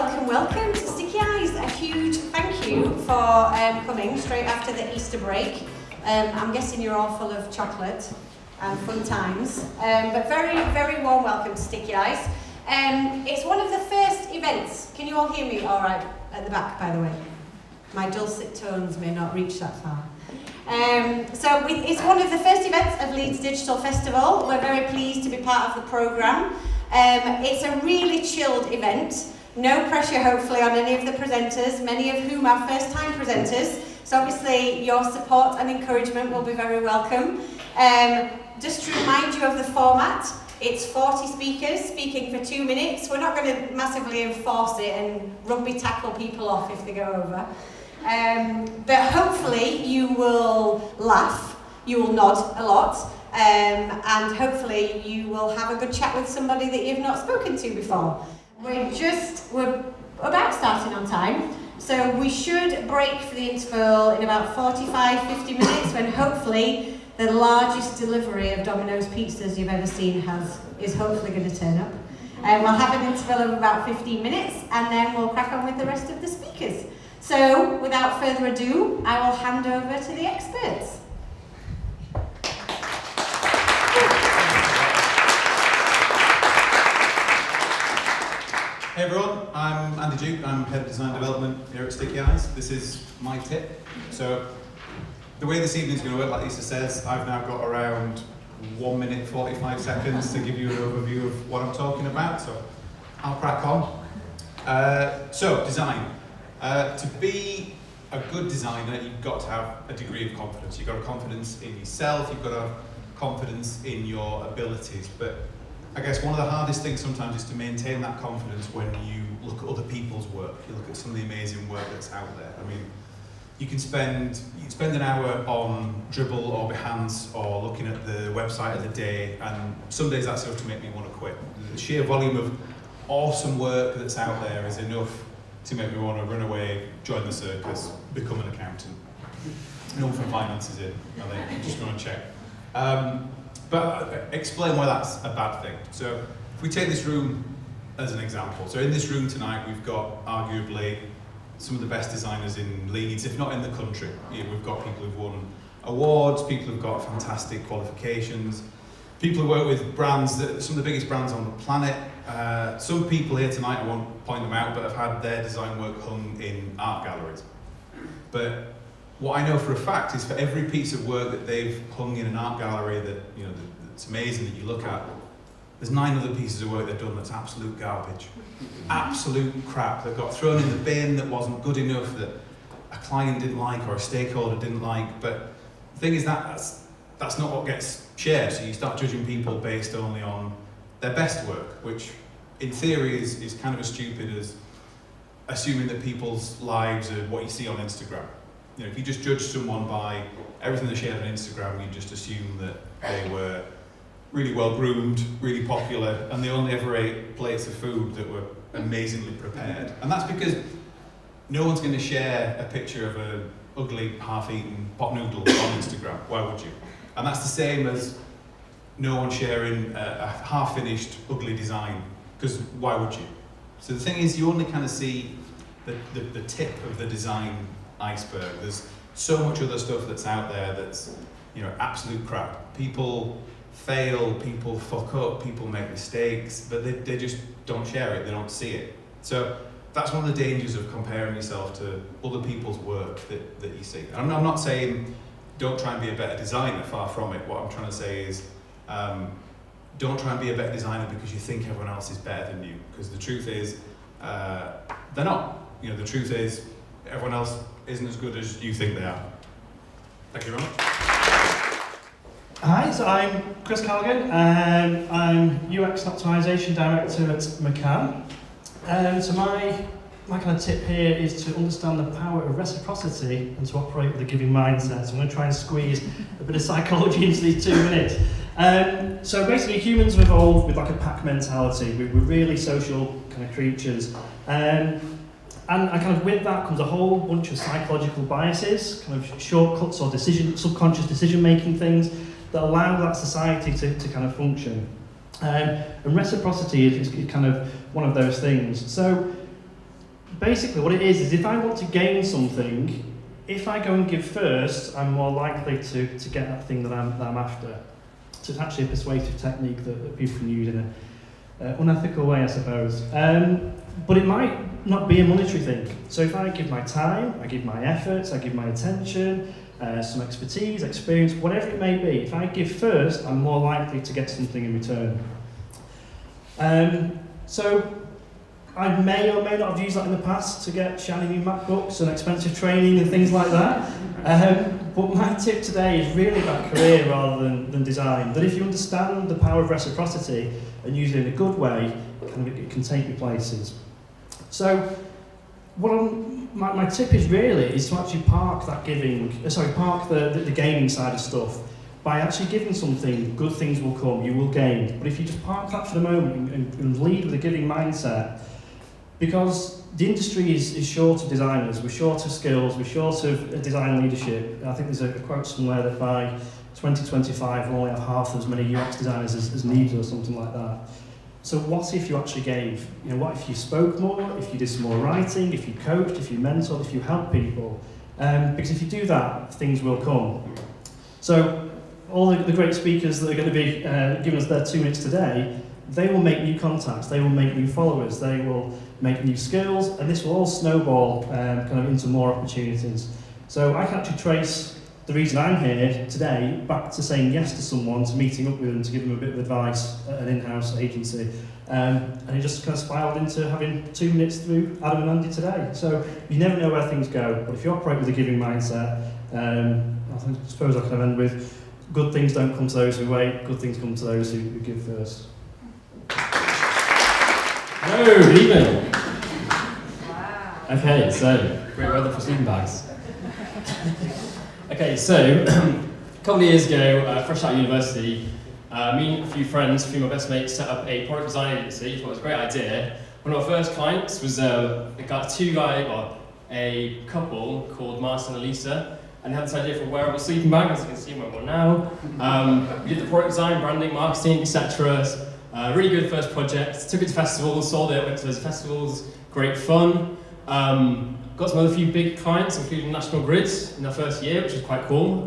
welcome to Stickyeyes. A huge thank you for coming straight after the Easter break. I'm guessing you're all full of chocolate and fun times, but very warm welcome to Stickyeyes. It's one of the first events. Can you all hear me all right at the back, by the way? My dulcet tones may not reach that far. It's one of the first events of Leeds Digital Festival. We're very pleased to be part of the programme. It's a really chilled event. No pressure, hopefully, on any of the presenters, many of whom are first-time presenters. So obviously your support and encouragement will be very welcome. Just to remind you of the format, it's 40 speakers speaking for 2 minutes. We're not going to massively enforce it and rugby tackle people off if they go over. But hopefully you will laugh, you will nod a lot, and hopefully you will have a good chat with somebody that you've not spoken to before. We're about starting on time, so we should break for the interval in about 45-50 minutes when hopefully the largest delivery of Domino's pizzas you've ever seen is hopefully going to turn up. We'll have an interval of about 15 minutes and then we'll crack on with the rest of the speakers. So without further ado, I will hand over to the experts. Hey everyone, I'm Andy Duke, I'm Head of Design Development here at Stickyeyes. This is my tip. So the way this evening's going to work, like Lisa says, I've now got around 1 minute 45 seconds to give you an overview of what I'm talking about, so I'll crack on. So design. To be a good designer, you've got to have a degree of confidence. You've got to have confidence in yourself, you've got to have confidence in your abilities. But I guess one of the hardest things sometimes is to maintain that confidence when you look at other people's work. You look at some of the amazing work that's out there. I mean, you can spend an hour on Dribble or Behance or looking at the website of the day, and some days that's enough to make me want to quit. The sheer volume of awesome work that's out there is enough to make me want to run away, join the circus, become an accountant. No one from finance is in, I think, just go and check. But explain why that's a bad thing. So if we take this room as an example, so in this room tonight we've got arguably some of the best designers in Leeds, if not in the country. We've got people who've won awards, people who've got fantastic qualifications, people who work with brands, some of the biggest brands on the planet. Some people here tonight, I won't point them out, but have had their design work hung in art galleries. But what I know for a fact is for every piece of work that they've hung in an art gallery that's amazing that you look at, there's 9 other pieces of work they've done that's absolute garbage. Absolute crap that got thrown in the bin, that wasn't good enough, that a client didn't like or a stakeholder didn't like. But the thing is that's not what gets shared, so you start judging people based only on their best work, which in theory is kind of as stupid as assuming that people's lives are what you see on Instagram. You know, if you just judge someone by everything they shared on Instagram, you just assume that they were really well groomed, really popular, and they only ever ate plates of food that were amazingly prepared. And that's because no one's going to share a picture of an ugly, half-eaten pot noodle on Instagram. Why would you? And that's the same as no one sharing a half-finished, ugly design, because why would you? So the thing is, you only kind of see the tip of the design iceberg. There's so much other stuff that's out there that's, absolute crap. People fail, people fuck up, people make mistakes, but they just don't share it, they don't see it. So that's one of the dangers of comparing yourself to other people's work that you see. I'm not saying don't try and be a better designer, far from it. What I'm trying to say is don't try and be a better designer because you think everyone else is better than you, because the truth is they're not. The truth is everyone else isn't as good as you think they are. Thank you very much. Hi, so I'm Chris Callaghan, and I'm UX and Optimization Director at McCann. So my kind of tip here is to understand the power of reciprocity and to operate with a giving mindset. So I'm going to try and squeeze a bit of psychology into these 2 minutes. So basically humans have evolved with like a pack mentality. We're really social kind of creatures. And kind of with that comes a whole bunch of psychological biases, kind of shortcuts or subconscious decision-making things that allow that society to kind of function. And reciprocity is kind of one of those things. So basically what it is if I want to gain something, if I go and give first, I'm more likely to get that thing that I'm after. So it's actually a persuasive technique that people can use in an unethical way, I suppose. But it might not be a monetary thing. So if I give my time, I give my efforts, I give my attention, some expertise, experience, whatever it may be, if I give first, I'm more likely to get something in return. So I may or may not have used that in the past to get shiny new MacBooks and expensive training and things like that. But my tip today is really about career rather than design. That if you understand the power of reciprocity and use it in a good way, it can take you places. So my tip is to actually park that park the gaming side of stuff. By actually giving something, good things will come, you will gain. But if you just park that for the moment and lead with a giving mindset, because the industry is short of designers, we're short of skills, we're short of design leadership. I think there's a quote somewhere that by 2025 we'll only have half as many UX designers as needed or something like that. So what if you actually gave? What if you spoke more, if you did some more writing, if you coached, if you mentored, if you helped people? Because if you do that, things will come. So all the great speakers that are going to be giving us their 2 minutes today, they will make new contacts, they will make new followers, they will make new skills, and this will all snowball into more opportunities. So I can actually trace the reason I'm here today back to saying yes to someone, to meeting up with them, to give them a bit of advice at an in-house agency. And it just kind of spiraled into having 2 minutes through Adam and Andy today. So you never know where things go, but if you operate with a giving mindset, I suppose I can end with, good things don't come to those who wait, good things come to those who give first. Hello, good evening. Wow. Okay, so, great weather for sleeping bags. Okay, so, a couple of years ago, fresh out of university, me and a few friends, a few of my best mates, set up a product design agency. Thought it was a great idea. One of our first clients was a couple called Martin and Lisa, and they had this idea for a wearable sleeping bag, as you can see, I'm wearing one now. We did the product design, branding, marketing, etc. Really good first project. Took it to festivals, sold it, went to those festivals, great fun. Got some other few big clients, including National Grid, in our first year, which was quite cool.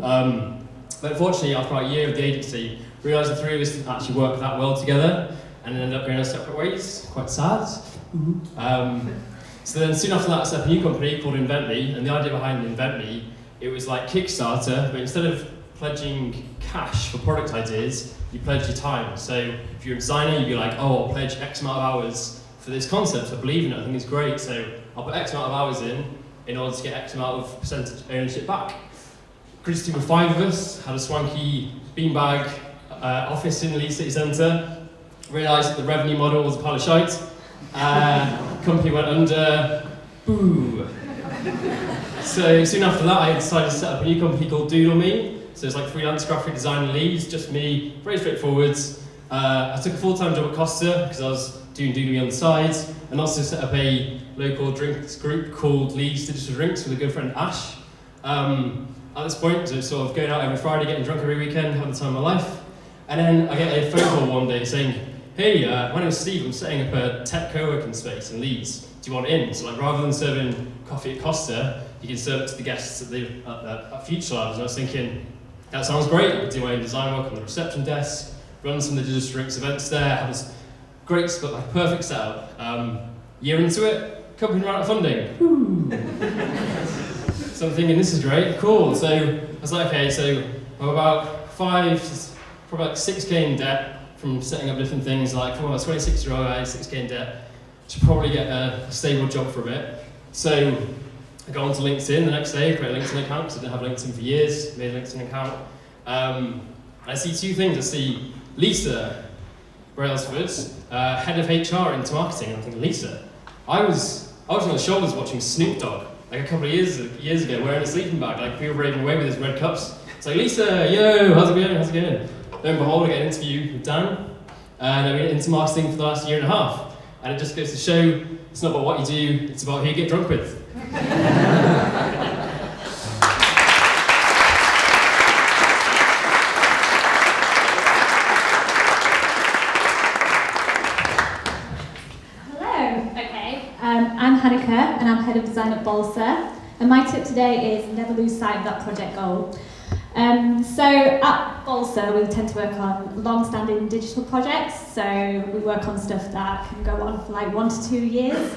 But unfortunately, after about a year of the agency, realised the three of us didn't actually work that well together, and ended up going our separate ways. Quite sad. So then soon after that, I set up a new company called InventMe, and the idea behind InventMe, it was like Kickstarter, but instead of pledging cash for product ideas, you pledge your time. So if you're a designer, you'd be like, oh, I'll pledge X amount of hours for this concept, I believe in it, I think it's great, so I'll put X amount of hours in order to get X amount of percentage ownership back. Created a team of 5 of us, had a swanky beanbag office in the Leeds City Centre, realised that the revenue model was a pile of shite, company went under, boo. So soon after that, I decided to set up a new company called Doodle Me. So it's like freelance graphic design in Leeds, just me, very straightforward. I took a full-time job at Costa because I was doing Doodle Me on the side, and also set up a local drinks group called Leeds Digital Drinks with a good friend Ash. At this point, so sort of going out every Friday, getting drunk every weekend, having the time of my life. And then I get a phone call one day saying, hey, my name's Steve, I'm setting up a tech co-working space in Leeds. Do you want in? So like, rather than serving coffee at Costa, you can serve it to the guests at Future Labs. And I was thinking, that sounds great. I could do my own design work on the reception desk, run some of the Digital Drinks events there, have this great, like, perfect setup. Year into it, company ran out of funding. So I'm thinking, this is great, cool. So I was like, okay, so I'm about probably like 6K in debt from setting up different things. Like, from a 26-year-old guy, 6K in debt. Should probably get a stable job for a bit. So I go onto LinkedIn the next day, create a LinkedIn account, because I didn't have LinkedIn for years, made a LinkedIn account. I see 2 things. I see Lisa Brailsford, head of HR into marketing. I'm thinking, Lisa, I was on the shoulders watching Snoop Dogg like a couple of years ago, wearing a sleeping bag, like people raving away with his red cups. It's like, Lisa, yo, how's it going? Lo and behold, I get an interview with Dan, and I've been into marketing for the last 1.5 years. And it just goes to show, it's not about what you do, it's about who you get drunk with. Hello. Okay. I'm Hanneke and I'm Head of Design at Balsa. And my tip today is never lose sight of that project goal. So at Balsa we tend to work on long-standing digital projects, so we work on stuff that can go on for like 1 to 2 years.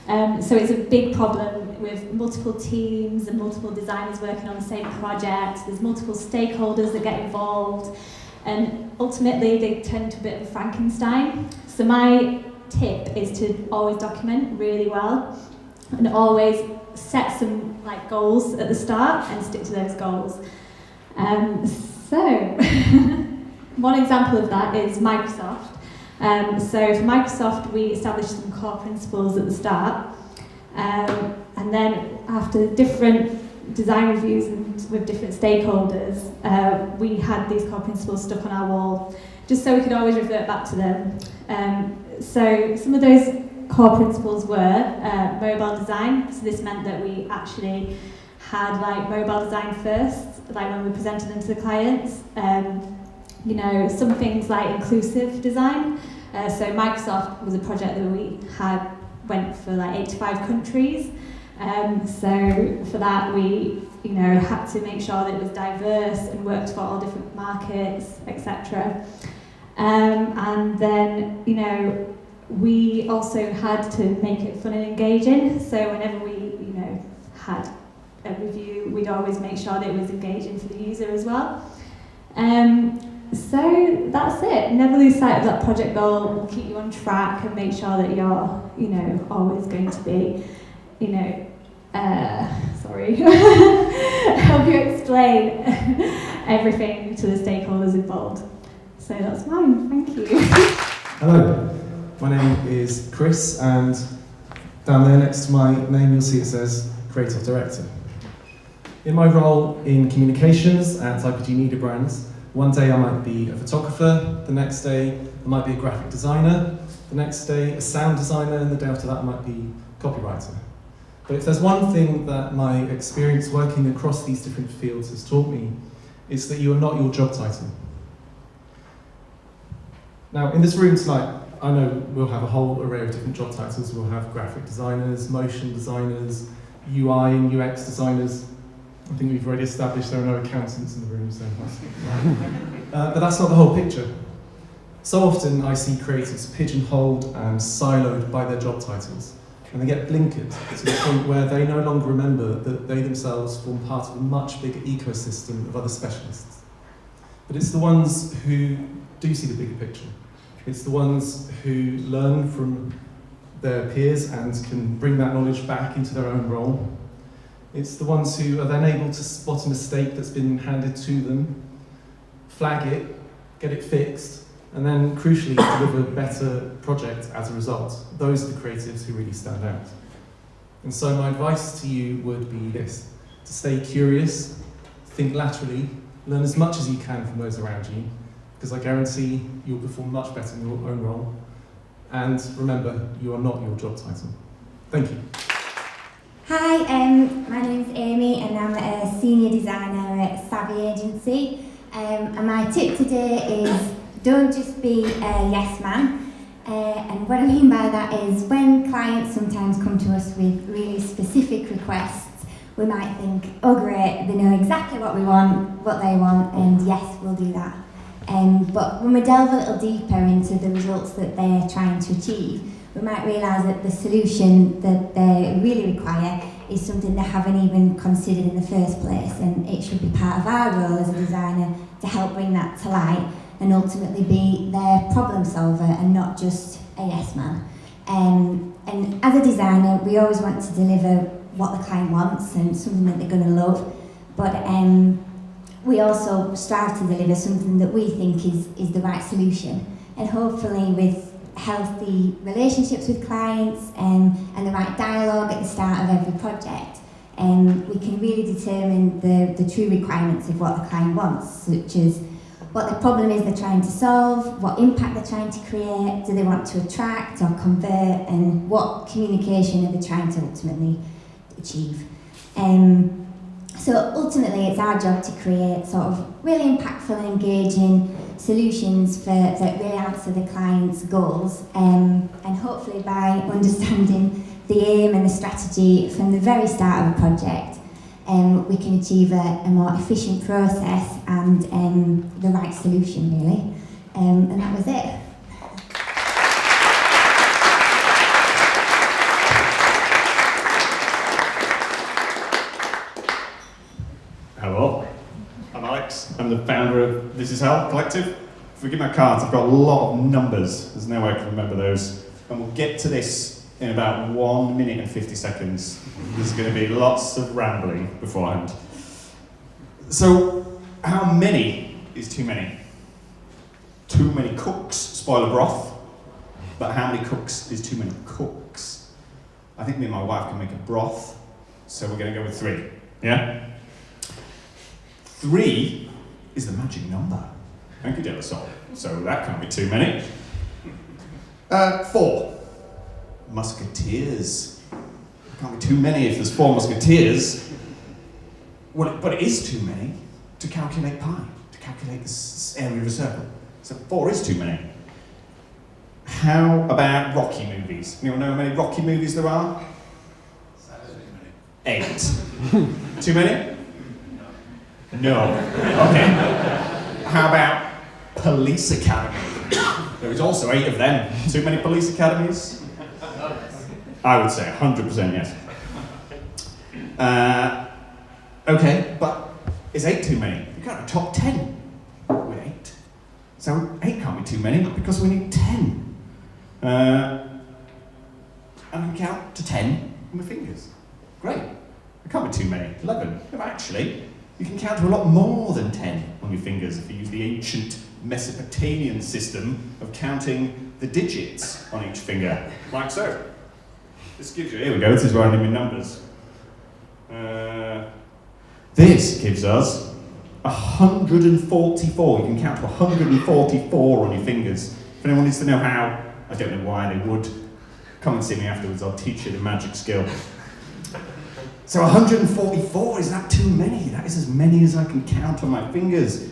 So it's a big problem with multiple teams and multiple designers working on the same project. There's multiple stakeholders that get involved, and ultimately they turn into a bit of a Frankenstein. So my tip is to always document really well and always set some like goals at the start and stick to those goals. One example of that is Microsoft. So for Microsoft, we established some core principles at the start, and then after different design reviews and with different stakeholders, we had these core principles stuck on our wall, just so we could always revert back to them. So some of those core principles were mobile design. So this meant that we actually had like mobile design first, like when we presented them to the clients. You know, some things like inclusive design. So Microsoft was a project that we had went for like 85 countries. So for that we, you know, had to make sure that it was diverse and worked for all different markets, etc. And then, you know, we also had to make it fun and engaging. So whenever we, you know, had a review, we'd always make sure that it was engaging for the user as well. So that's it. Never lose sight of that project goal. We'll keep you on track and make sure that you're, you know, always going to be, you know, help you explain everything to the stakeholders involved. So that's mine. Thank you. Hello, my name is Chris, and down there next to my name you'll see it says Creative Director. In my role in communications at IPG Media Brands, one day I might be a photographer, the next day I might be a graphic designer, the next day a sound designer, and the day after that I might be a copywriter. But if there's one thing that my experience working across these different fields has taught me, it's that you are not your job title. Now, in this room tonight, I know we'll have a whole array of different job titles. We'll have graphic designers, motion designers, UI and UX designers. I think we've already established there are no accountants in the room, so but that's not the whole picture. So often I see creatives pigeonholed and siloed by their job titles, and they get blinkered to the point where they no longer remember that they themselves form part of a much bigger ecosystem of other specialists. But it's the ones who do see the bigger picture. It's the ones who learn from their peers and can bring that knowledge back into their own role. It's the ones who are then able to spot a mistake that's been handed to them, flag it, get it fixed, and then crucially deliver a better project as a result. Those are the creatives who really stand out. And so my advice to you would be this: to stay curious, think laterally, learn as much as you can from those around you, because I guarantee you'll perform much better in your own role. And remember, you are not your job title. Thank you. Hi, my name's Amy and I'm a senior designer at Savvy Agency. And my tip today is don't just be a yes man. And what I mean by that is when clients sometimes come to us with really specific requests, we might think, oh great, they know exactly what we want, what they want, and yes, we'll do that. But when we delve a little deeper into the results that they're trying to achieve, we might realise that the solution that they really require is something they haven't even considered in the first place, and it should be part of our role as a designer to help bring that to light and ultimately be their problem solver and not just a yes man. And as a designer, we always want to deliver what the client wants and something that they're going to love, but we also strive to deliver something that we think is the right solution, and hopefully with healthy relationships with clients and the right dialogue at the start of every project, we can really determine the true requirements of what the client wants, such as what the problem is they're trying to solve, what impact they're trying to create, do they want to attract or convert, and what communication are they trying to ultimately achieve. So ultimately it's our job to create sort of really impactful and engaging solutions that really answer the client's goals, and hopefully by understanding the aim and the strategy from the very start of a project, we can achieve a more efficient process and the right solution, really. And that was it. Hello, I'm Alex. I'm the founder of This Is Hell Collective. Forgive my cards, I've got a lot of numbers. There's no way I can remember those. And we'll get to this in about 1 minute and 50 seconds. There's going to be lots of rambling beforehand. So, how many is too many? Too many cooks spoil a broth, but how many cooks is too many cooks? I think me and my wife can make a broth, so we're going to go with 3. Yeah? 3 is the magic number. Thank you, De La Soul. So that can't be too many. 4. Musketeers. Can't be too many if there's 4 musketeers. Well, but it is too many to calculate pi, to calculate the area of a circle. So 4 is too many. How about Rocky movies? Anyone know how many Rocky movies there are? 8. Too many? No. Okay. How about Police Academy? There is also 8 of them. Too many police academies? I would say 100% yes. Okay, but is 8 too many? You can't have a top 10 with 8. So 8 can't be too many because we need 10. And I can count to 10 with my fingers. Great. It can't be too many. 11. No, actually, you can count to a lot more than 10 on your fingers if you use the ancient Mesopotamian system of counting the digits on each finger, like so. This gives you, here we go, this is where I name my numbers. This gives us 144. You can count to 144 on your fingers. If anyone needs to know how, I don't know why they would, come and see me afterwards, I'll teach you the magic skill. So 144, is that too many? That is as many as I can count on my fingers.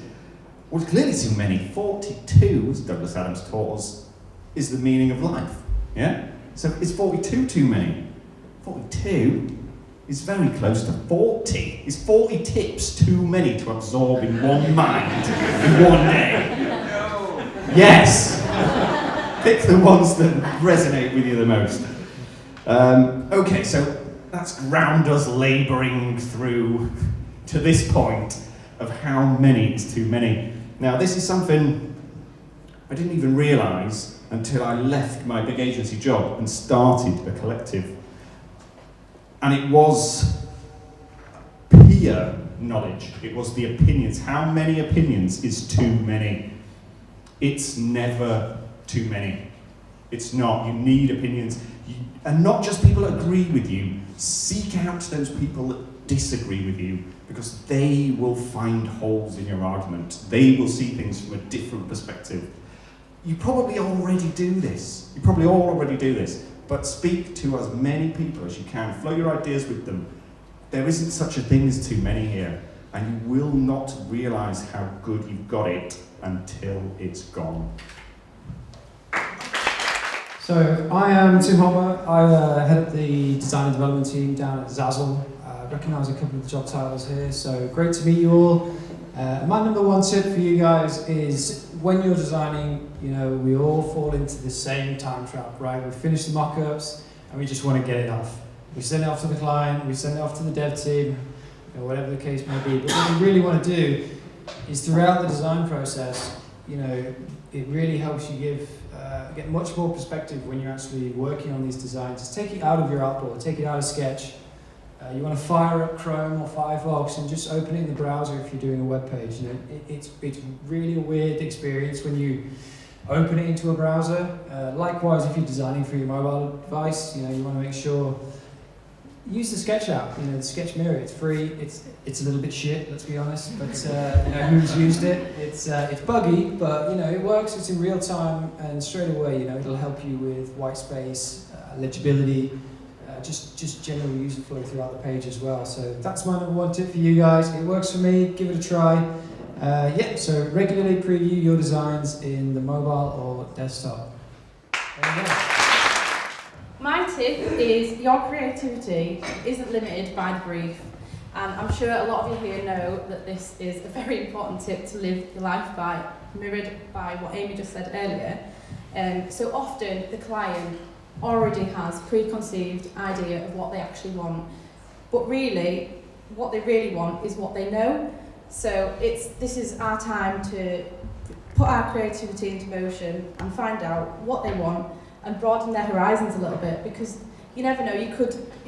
Well, it's clearly too many. 42, as Douglas Adams taught us, is the meaning of life. Yeah? So is 42 too many? 42 is very close to 40. Is 40 tips too many to absorb in one mind in one day? No. Yes! Pick the ones that resonate with you the most. Okay, so that's ground us labouring through to this point of how many is too many. Now, this is something I didn't even realise until I left my big agency job and started a collective. And it was peer knowledge. It was the opinions. How many opinions is too many? It's never too many. It's not. You need opinions. And not just people that agree with you. Seek out those people that disagree with you, because they will find holes in your argument. They will see things from a different perspective. You probably already do this. You probably all already do this. But speak to as many people as you can. Flow your ideas with them. There isn't such a thing as too many here. And you will not realise how good you've got it until it's gone. So I am Tim Homer. I head up the design and development team down at Zazzle. I recognise a couple of the job titles here, so great to meet you all. My number one tip for you guys is when you're designing, we all fall into the same time trap, right? We finish the mock-ups and we just want to get it off. We send it off to the client, we send it off to the dev team, whatever the case may be. But what we really want to do is throughout the design process, it really helps you get much more perspective when you're actually working on these designs. Just take it out of your artboard, take it out of Sketch. You want to fire up Chrome or Firefox and just open it in the browser if you're doing a web page. It's really a weird experience when you open it into a browser. Likewise, if you're designing for your mobile device, you want to make sure use the Sketch app. The Sketch Mirror. It's free. It's a little bit shit, let's be honest. But who's used it? It's buggy, but it works. It's in real time, and straight away, it'll help you with white space, legibility. Just general user flow throughout the page as well. So that's my number one tip for you guys. It works for me. Give it a try. So regularly preview your designs in the mobile or desktop. There you go. My tip is your creativity isn't limited by the brief. And I'm sure a lot of you here know that this is a very important tip to live your life by, mirrored by what Amy just said earlier. So often the client already has preconceived idea of what they actually want, but really what they really want is what they know. So this is our time to put our creativity into motion and find out what they want and broaden their horizons a little bit, because you never know, you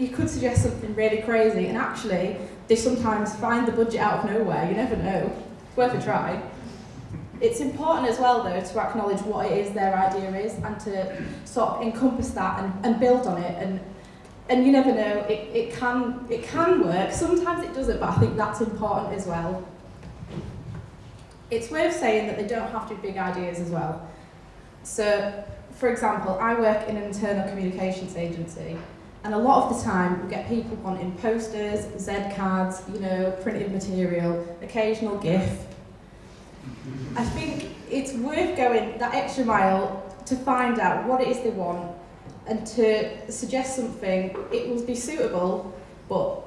could suggest something really crazy and actually they sometimes find the budget out of nowhere. You never know. It's worth a try. It's important as well though to acknowledge what it is their idea is and to sort of encompass that and build on it, and you never know, it can work. Sometimes it doesn't, but I think that's important as well. It's worth saying that they don't have to be big ideas as well. So, for example, I work in an internal communications agency, and a lot of the time we get people wanting posters, Z cards, printed material, occasional GIF. I think it's worth going that extra mile to find out what it is they want and to suggest something. It will be suitable, but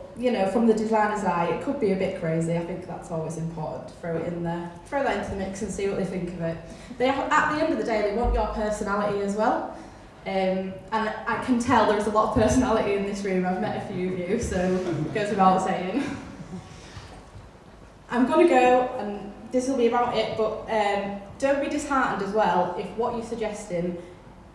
from the designer's eye, it could be a bit crazy. I think that's always important to throw it in there, throw that into the mix and see what they think of it. At the end of the day, they want your personality as well. And I can tell there's a lot of personality in this room. I've met a few of you, so it goes without saying. I'm going to go, and this will be about it, but don't be disheartened as well if what you're suggesting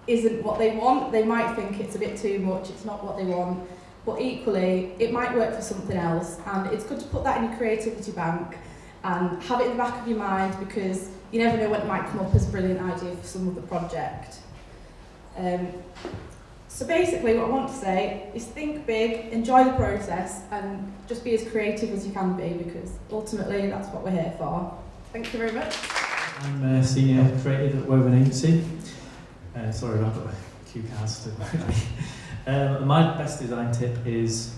isn't what they want. They might think it's a bit too much, it's not what they want. But equally, it might work for something else, and it's good to put that in your creativity bank and have it in the back of your mind, because you never know when it might come up as a brilliant idea for some other project. So basically what I want to say is think big, enjoy the process, and just be as creative as you can be, because ultimately that's what we're here for. Thank you very much. I'm a senior creative at Woven Agency. Sorry, I've got a few cards to my best design tip is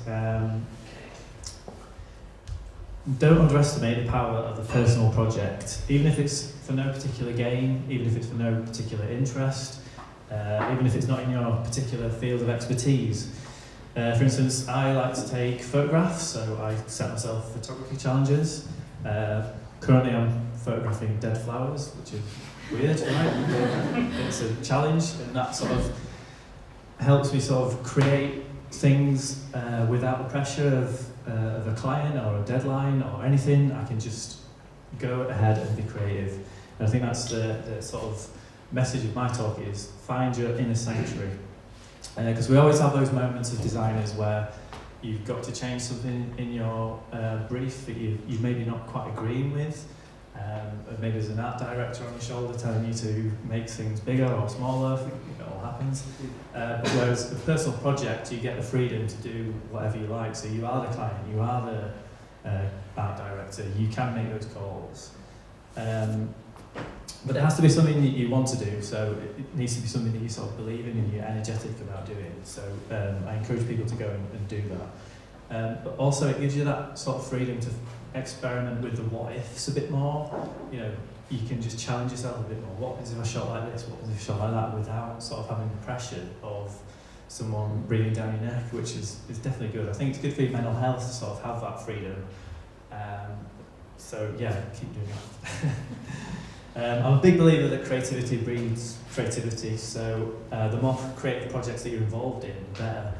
don't underestimate the power of the personal project, even if it's for no particular gain, even if it's for no particular interest, even if it's not in your particular field of expertise. For instance, I like to take photographs, so I set myself photography challenges. Currently I'm photographing dead flowers, which is weird, right? It's a challenge, and that sort of helps me sort of create things without the pressure of a client or a deadline or anything. I can just go ahead and be creative. And I think that's the sort of message of my talk is find your inner sanctuary. Because we always have those moments as designers where you've got to change something in your brief that you're maybe not quite agreeing with. Maybe there's an art director on your shoulder telling you to make things bigger or smaller. It all happens. But whereas a personal project, you get the freedom to do whatever you like. So you are the client, you are the art director, you can make those calls. But it has to be something that you want to do, so it needs to be something that you sort of believe in and you're energetic about doing. So I encourage people to go and do that. But also it gives you that sort of freedom to experiment with the what ifs a bit more. You can just challenge yourself a bit more. What is if I shot like this? What is if I shot like that? Without sort of having the pressure of someone breathing down your neck, which is definitely good. I think it's good for your mental health to sort of have that freedom. So yeah, keep doing that. I'm a big believer that creativity breeds creativity, so the more creative projects that you're involved in, the better.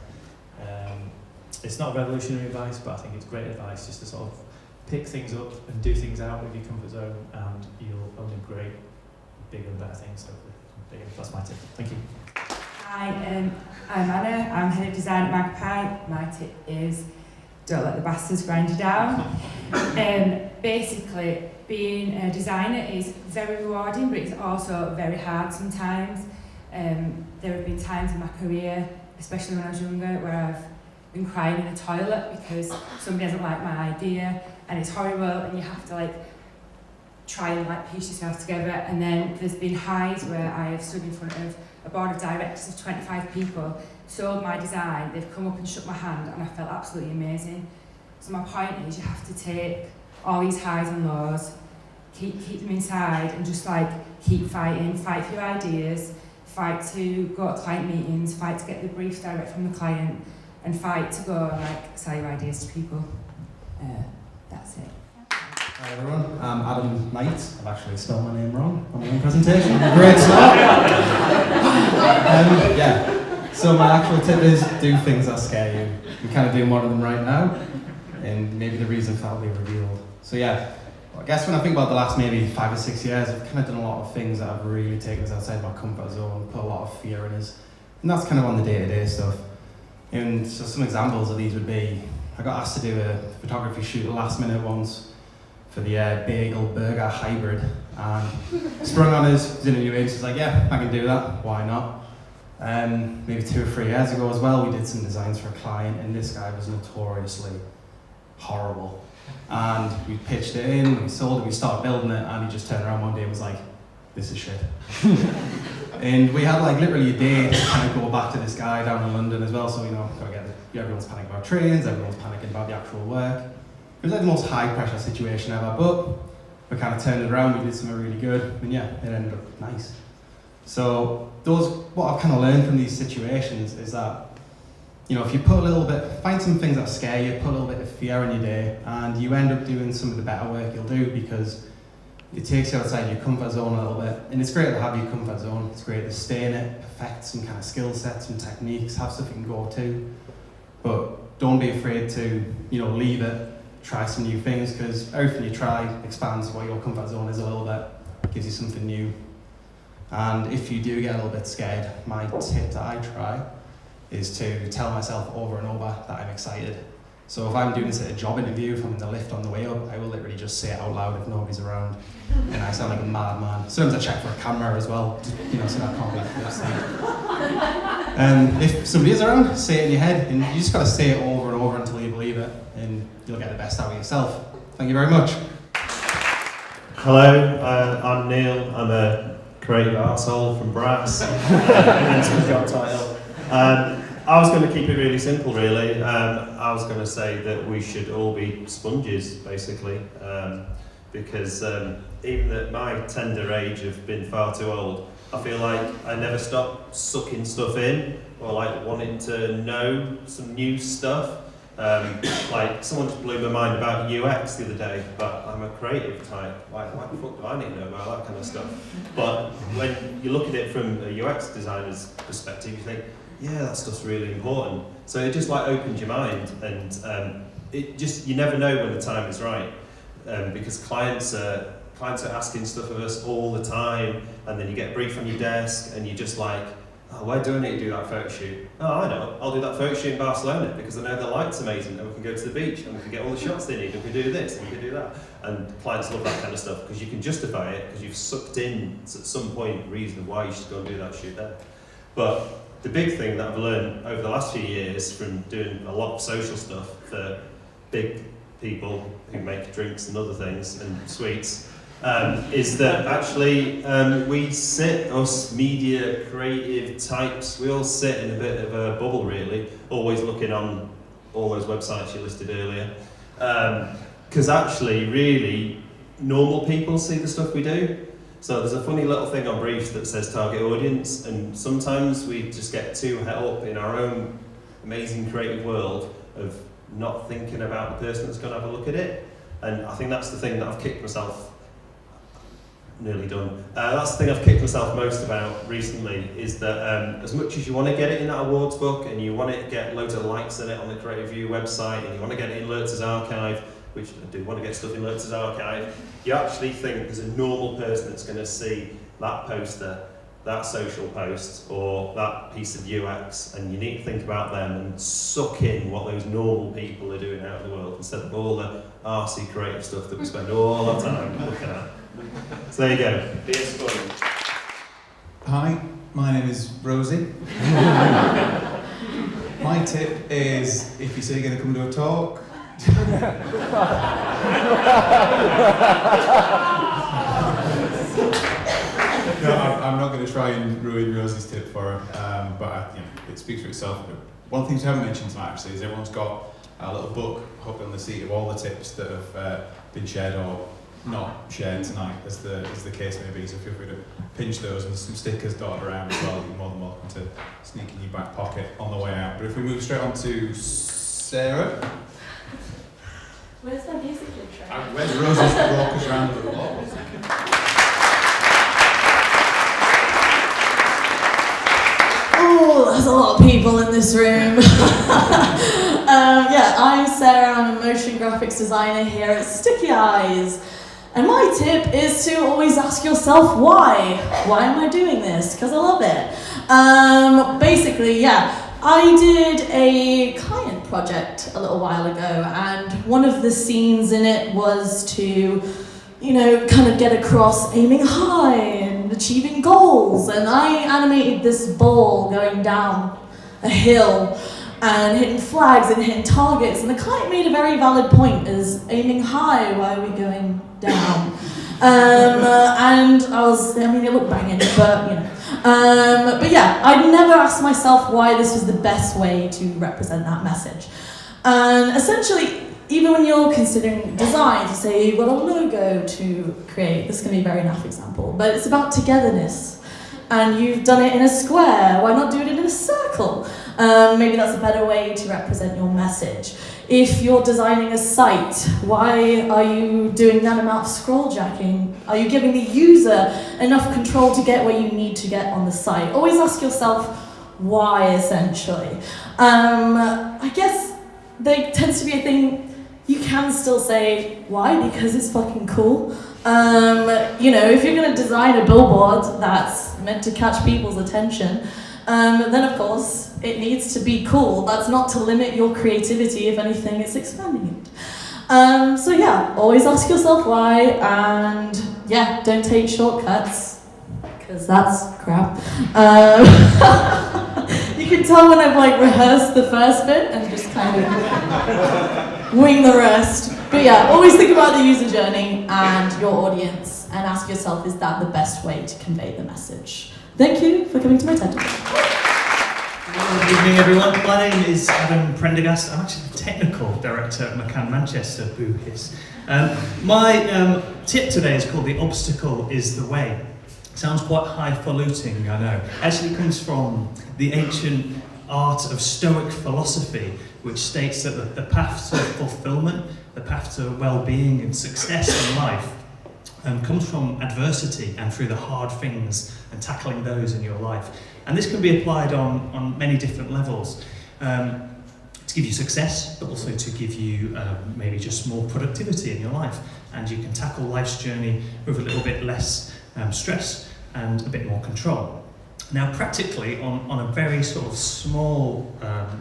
It's not revolutionary advice, but I think it's great advice just to sort of pick things up and do things out of your comfort zone, and you'll only create bigger and better things. So that's my tip. Thank you. Hi, I'm Anna. I'm head of design at Magpie. My tip is don't let the bastards grind you down. Basically, being a designer is very rewarding, but it's also very hard sometimes. There have been times in my career, especially when I was younger, where I've been crying in the toilet because somebody doesn't like my idea and it's horrible, and you have to try and piece yourself together. And then there's been highs where I have stood in front of a board of directors of 25 people, sold my design, they've come up and shook my hand, and I felt absolutely amazing. So my point is, you have to take all these highs and lows, keep them inside, and just keep fighting, fight for your ideas, fight to go to client meetings, fight to get the briefs direct from the client, and fight to go and like sell your ideas to people. That's it. Hi everyone, I'm Adam Knight. I've actually spelled my name wrong on my own presentation. Great start! Yeah, so my actual tip is do things that scare you. I'm kind of doing one of them right now, and maybe the reason for that will be revealed. So yeah, I guess when I think about the last maybe 5 or 6 years, I've kind of done a lot of things that have really taken us outside my comfort zone, put a lot of fear in us, and that's kind of on the day-to-day stuff. And so some examples of these would be, I got asked to do a photography shoot last minute once for the bagel burger hybrid, and sprung on us, was in a new agency, like, yeah, I can do that, why not? Maybe 2 or 3 years ago as well, we did some designs for a client, and this guy was notoriously horrible. And we pitched it in, we sold it, we started building it, and he just turned around one day and was like, this is shit. And we had like literally a day to kind of go back to this guy down in London as well, so gotta get everyone's panicking about trains, everyone's panicking about the actual work. It was like the most high pressure situation ever, but we kind of turned it around, we did something really good, and yeah, it ended up nice. So what I've kind of learned from these situations is that, if you put a little bit, find some things that scare you, put a little bit of fear in your day, and you end up doing some of the better work you'll do because it takes you outside your comfort zone a little bit. And it's great to have your comfort zone, it's great to stay in it, perfect some kind of skill sets and techniques, have stuff you can go to, but don't be afraid to, leave it, try some new things, because everything you try expands what your comfort zone is a little bit, gives you something new. And if you do get a little bit scared, my tip that I try is to tell myself over and over that I'm excited. So if I'm doing this at a job interview, if I'm in the lift on the way up, I will literally just say it out loud if nobody's around. And I sound like a madman. Sometimes I check for a camera as well, so that I can't be if somebody is around, say it in your head, and you just got to say it over and over until you believe it, and you'll get the best out of yourself. Thank you very much. Hello, I'm Neil. I'm a creative arsehole from Brass. Hence my job title. I was going to keep it really simple, really. I was going to say that we should all be sponges, basically, because even at my tender age of being far too old, I feel like I never stop sucking stuff in or like wanting to know some new stuff. Like someone just blew my mind about UX the other day, but I'm a creative type. Why the fuck do I need to know about that kind of stuff? But when you look at it from a UX designer's perspective, you think, yeah, that stuff's really important. So it just like opens your mind, and you never know when the time is right, because clients are asking stuff of us all the time, and then you get a brief on your desk, and you're just like, oh, where do I need to do that photo shoot? Oh, I know, I'll do that photo shoot in Barcelona because I know the light's amazing, and we can go to the beach, and we can get all the shots they need, and we can do this, and we can do that. And clients love that kind of stuff because you can justify it because you've sucked in at some point reason of why you should go and do that shoot there. But the big thing that I've learned over the last few years from doing a lot of social stuff for big people who make drinks and other things and sweets is that actually we sit, us media creative types, we all sit in a bit of a bubble really, always looking on all those websites you listed earlier. Because actually really normal people see the stuff we do. So there's a funny little thing on briefs that says target audience, and sometimes we just get too het up in our own amazing creative world of not thinking about the person that's going to have a look at it. And I think that's the thing that I've kicked myself, nearly done, that's the thing I've kicked myself most about recently, is that as much as you want to get it in that awards book, and you want to get loads of likes in it on the Creative View website, and you want to get it in Lurtz's archive, which I do want to get stuff in Lurtz's archive, you actually think there's a normal person that's going to see that poster, that social post, or that piece of UX, and you need to think about them and suck in what those normal people are doing out in the world instead of all the arsey creative stuff that we spend all our time looking at. So there you go. Be a sponge. Hi, my name is Rosie. My tip is, if you say you're going to come to a talk, no, I'm not going to try and ruin Rosie's tip for her, but it speaks for itself. One of the things we haven't mentioned tonight actually is everyone's got a little book hooked on the seat of all the tips that have been shared or not shared tonight, as the case may be. So feel free to pinch those, and there's some stickers dotted around as well. You're more than welcome to sneak in your back pocket on the way out. But if we move straight on to Sarah. Where's the music intro? Where's Rose's raucous round of applause? Oh, there's a lot of people in this room. Yeah, I'm Sarah, I'm a motion graphics designer here at Stickyeyes. And my tip is to always ask yourself why. Why am I doing this? Because I love it. Basically, yeah, I did a client project a little while ago, and one of the scenes in it was to, kind of get across aiming high and achieving goals. And I animated this ball going down a hill and hitting flags and hitting targets. And the client made a very valid point, is aiming high, why are we going down? And it looked banging, but but yeah, I'd never asked myself why this was the best way to represent that message. And essentially, even when you're considering design, to say you've got a logo to create, this can be a very naff example, but it's about togetherness. And you've done it in a square, why not do it in a circle? Maybe that's a better way to represent your message. If you're designing a site, why are you doing that amount of scroll jacking? Are you giving the user enough control to get where you need to get on the site? Always ask yourself why, essentially. I guess there tends to be a thing, you can still say why, because it's fucking cool. If you're going to design a billboard that's meant to catch people's attention, then of course it needs to be cool. That's not to limit your creativity. If anything, it's expanding it. So yeah, always ask yourself why, and yeah, don't take shortcuts, because that's crap. You can tell when I've rehearsed the first bit and just kind of wing the rest. But yeah, always think about the user journey and your audience, and ask yourself, is that the best way to convey the message? Thank you for coming to my TED Talk. Good evening, everyone. My name is Adam Prendergast. I'm actually the technical director at McCann Manchester, boo hiss. My tip today is called The Obstacle is the Way. Sounds quite highfalutin, I know. Actually comes from the ancient art of Stoic philosophy, which states that the path to fulfillment, the path to well-being and success in life comes from adversity and through the hard things and tackling those in your life. And this can be applied on many different levels, to give you success, but also to give you maybe just more productivity in your life. And you can tackle life's journey with a little bit less stress and a bit more control. Now, practically, on a very sort of small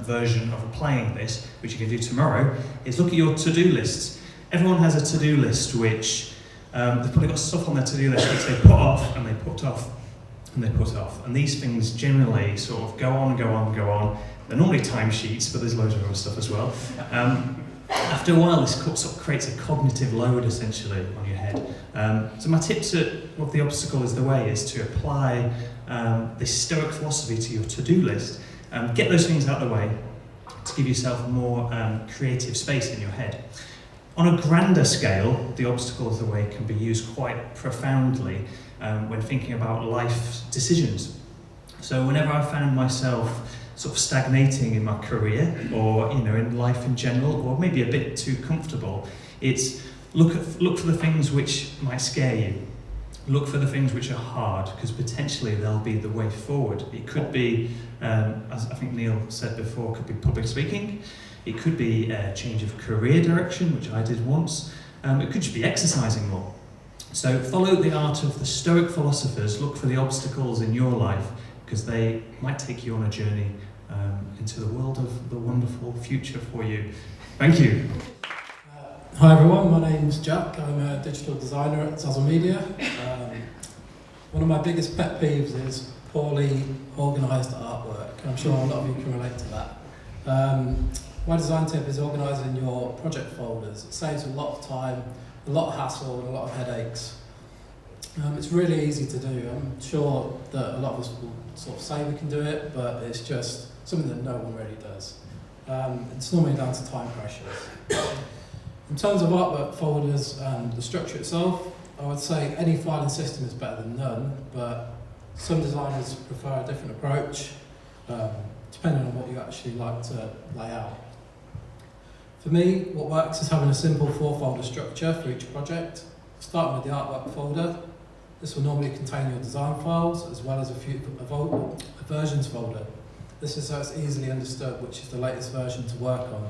version of applying this, which you can do tomorrow, is look at your to-do lists. Everyone has a to-do list which they've probably got stuff on their to-do list which they put off and they put off and they put off. And these things generally sort of go on. They're normally timesheets, but there's loads of other stuff as well. After a while, this sort of creates a cognitive load, essentially, on your head. So my tip to what the obstacle is the way is to apply this Stoic philosophy to your to-do list. Get those things out of the way to give yourself more creative space in your head. On a grander scale, the obstacle is the way can be used quite profoundly when thinking about life decisions. So whenever I found myself sort of stagnating in my career, or in life in general, or maybe a bit too comfortable, it's look for the things which might scare you. Look for the things which are hard, because potentially they'll be the way forward. It could be, as I think Neil said before, could be public speaking. It could be a change of career direction, which I did once. It could just be exercising more. So follow the art of the Stoic philosophers. Look for the obstacles in your life, because they might take you on a journey into the world of the wonderful future for you. Thank you. Hi everyone, my name's Jack. I'm a digital designer at Zazzle Media. One of my biggest pet peeves is poorly organised artwork. I'm sure a lot of you can relate to that. My design tip is organising your project folders. It saves a lot of time, a lot of hassle and a lot of headaches. It's really easy to do. I'm sure that a lot of us will sort of say we can do it, but it's just something that no one really does. It's normally down to time pressures. In terms of artwork folders and the structure itself, I would say any filing system is better than none, but some designers prefer a different approach, depending on what you actually like to lay out. For me, what works is having a simple 4-folder structure for each project. Starting with the artwork folder, this will normally contain your design files as well as a versions folder. This is so it's easily understood which is the latest version to work on.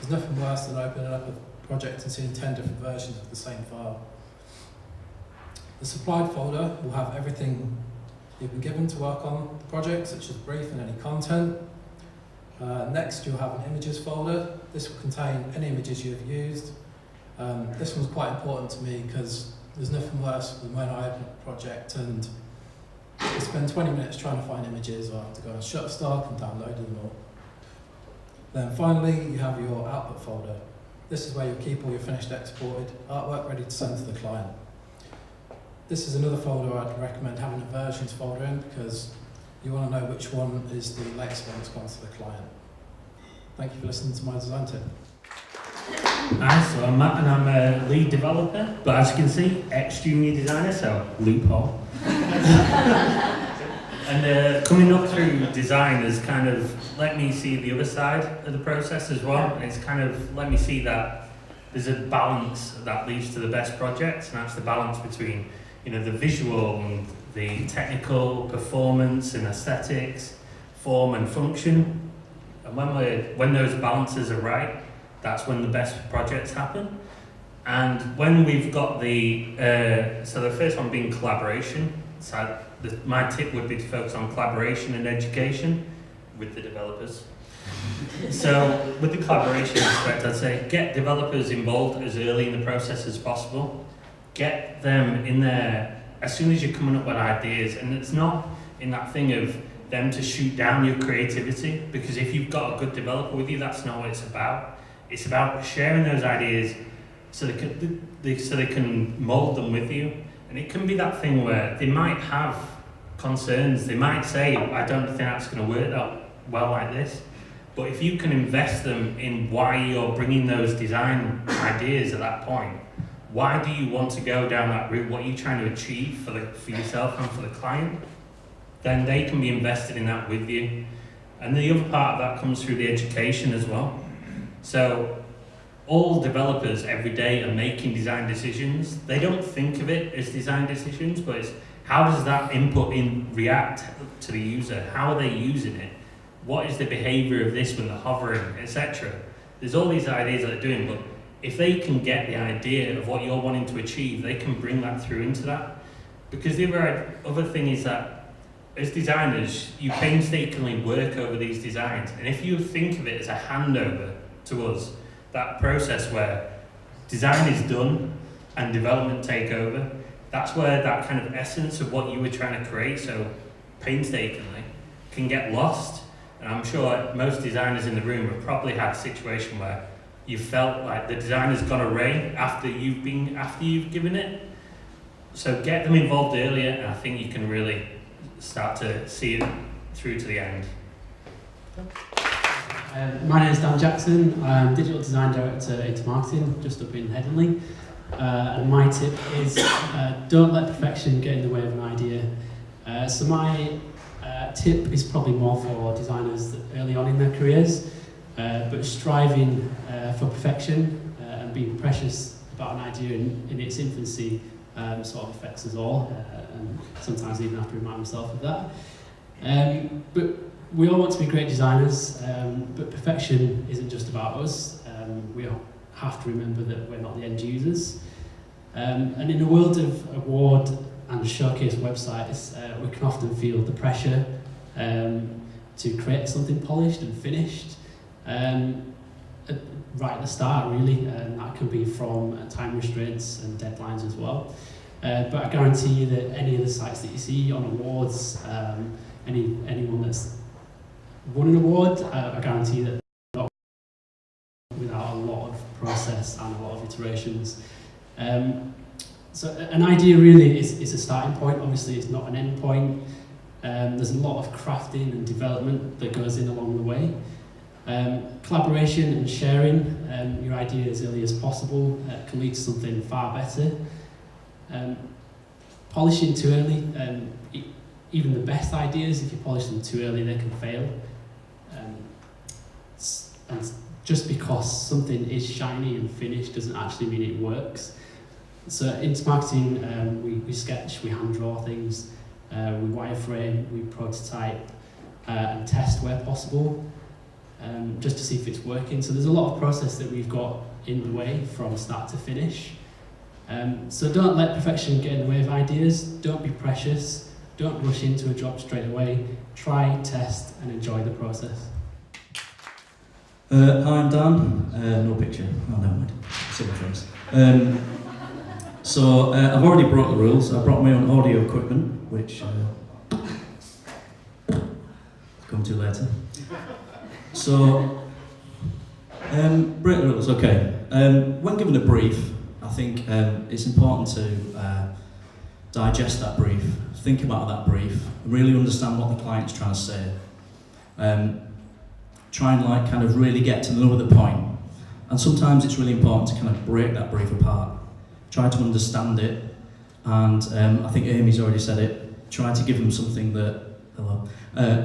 There's nothing worse than opening up a project and seeing 10 different versions of the same file. The supplied folder will have everything you've been given to work on the project, such as brief and any content. Next, you'll have an images folder. This will contain any images you've used. This one's quite important to me because there's nothing worse than when I open a project and I spend 20 minutes trying to find images, or I have to go on Shutterstock and download them all. Then finally, you have your output folder. This is where you'll keep all your finished exported artwork ready to send to the client. This is another folder I'd recommend having a versions folder in because you want to know which one is the latest one that's gone to the client. Thank you for listening to my design tip. Hi, so I'm Matt and I'm a lead developer, but as you can see, ex-junior designer, so loophole. And coming up through design has kind of let me see the other side of the process as well. It's kind of let me see that there's a balance that leads to the best projects, and that's the balance between, you know, the visual and the technical performance and aesthetics, form and function. And when those balances are right, that's when the best projects happen. And when we've got so the first one being collaboration. So my tip would be to focus on collaboration and education with the developers. So with the collaboration aspect, I'd say get developers involved as early in the process as possible. Get them in there as soon as you're coming up with ideas. And it's not in that thing of them to shoot down your creativity, because if you've got a good developer with you, that's not what it's about. It's about sharing those ideas so they can mold them with you. And it can be that thing where they might have concerns. They might say, I don't think that's going to work that well like this. But if you can invest them in why you're bringing those design ideas at that point, why do you want to go down that route? What are you trying to achieve for yourself and for the client? Then they can be invested in that with you. And the other part of that comes through the education as well. So all developers every day are making design decisions. They don't think of it as design decisions, but it's how does that input react to the user? How are they using it? What is the behavior of this when they're hovering, etc.? There's all these ideas that they're doing, but if they can get the idea of what you're wanting to achieve, they can bring that through into that. Because the other thing is that as designers, you painstakingly work over these designs. And if you think of it as a handover to us, that process where design is done and development take over, that's where that kind of essence of what you were trying to create so painstakingly can get lost. And I'm sure most designers in the room have probably had a situation where you felt like the designer's gone away after you've given it. So get them involved earlier, and I think you can really start to see it through to the end. My name is Dan Jackson. I'm Digital Design Director into Marketing, just up in Headingley. And my tip is don't let perfection get in the way of an idea. So my tip is probably more for designers early on in their careers, but striving for perfection and being precious about an idea in its infancy sort of affects us all, and sometimes even have to remind myself of that. But we all want to be great designers, but perfection isn't just about us. We all have to remember that we're not the end users. And in a world of award and showcase websites, we can often feel the pressure to create something polished and finished right at the start, really, and that can be from time restraints and deadlines as well. But I guarantee you that any of the sites that you see on awards, anyone that's won an award, I guarantee that they're not without a lot of process and a lot of iterations. So an idea really is a starting point. Obviously, it's not an end point. There's a lot of crafting and development that goes in along the way. Collaboration and sharing your idea as early as possible can lead to something far better. Polishing too early, even the best ideas, if you polish them too early, they can fail. And just because something is shiny and finished doesn't actually mean it works. So in marketing, we sketch, we hand draw things, we wireframe, we prototype, and test where possible, just to see if it's working. So there's a lot of process that we've got in the way from start to finish. So don't let perfection get in the way of ideas, don't be precious, don't rush into a job straight away, try, test and enjoy the process. Hi, I'm Dan. No picture. Oh, never mind. See my face. So I've already brought the rules. I brought my own audio equipment, which I'll come to later. So, break the rules. Okay. When given a brief, I think it's important to digest that brief, think about that brief, really understand what the client's trying to say. Try and kind of really get to the nub of the point. And sometimes it's really important to kind of break that brief apart. Try to understand it, and I think Amy's already said it, try to give them something that,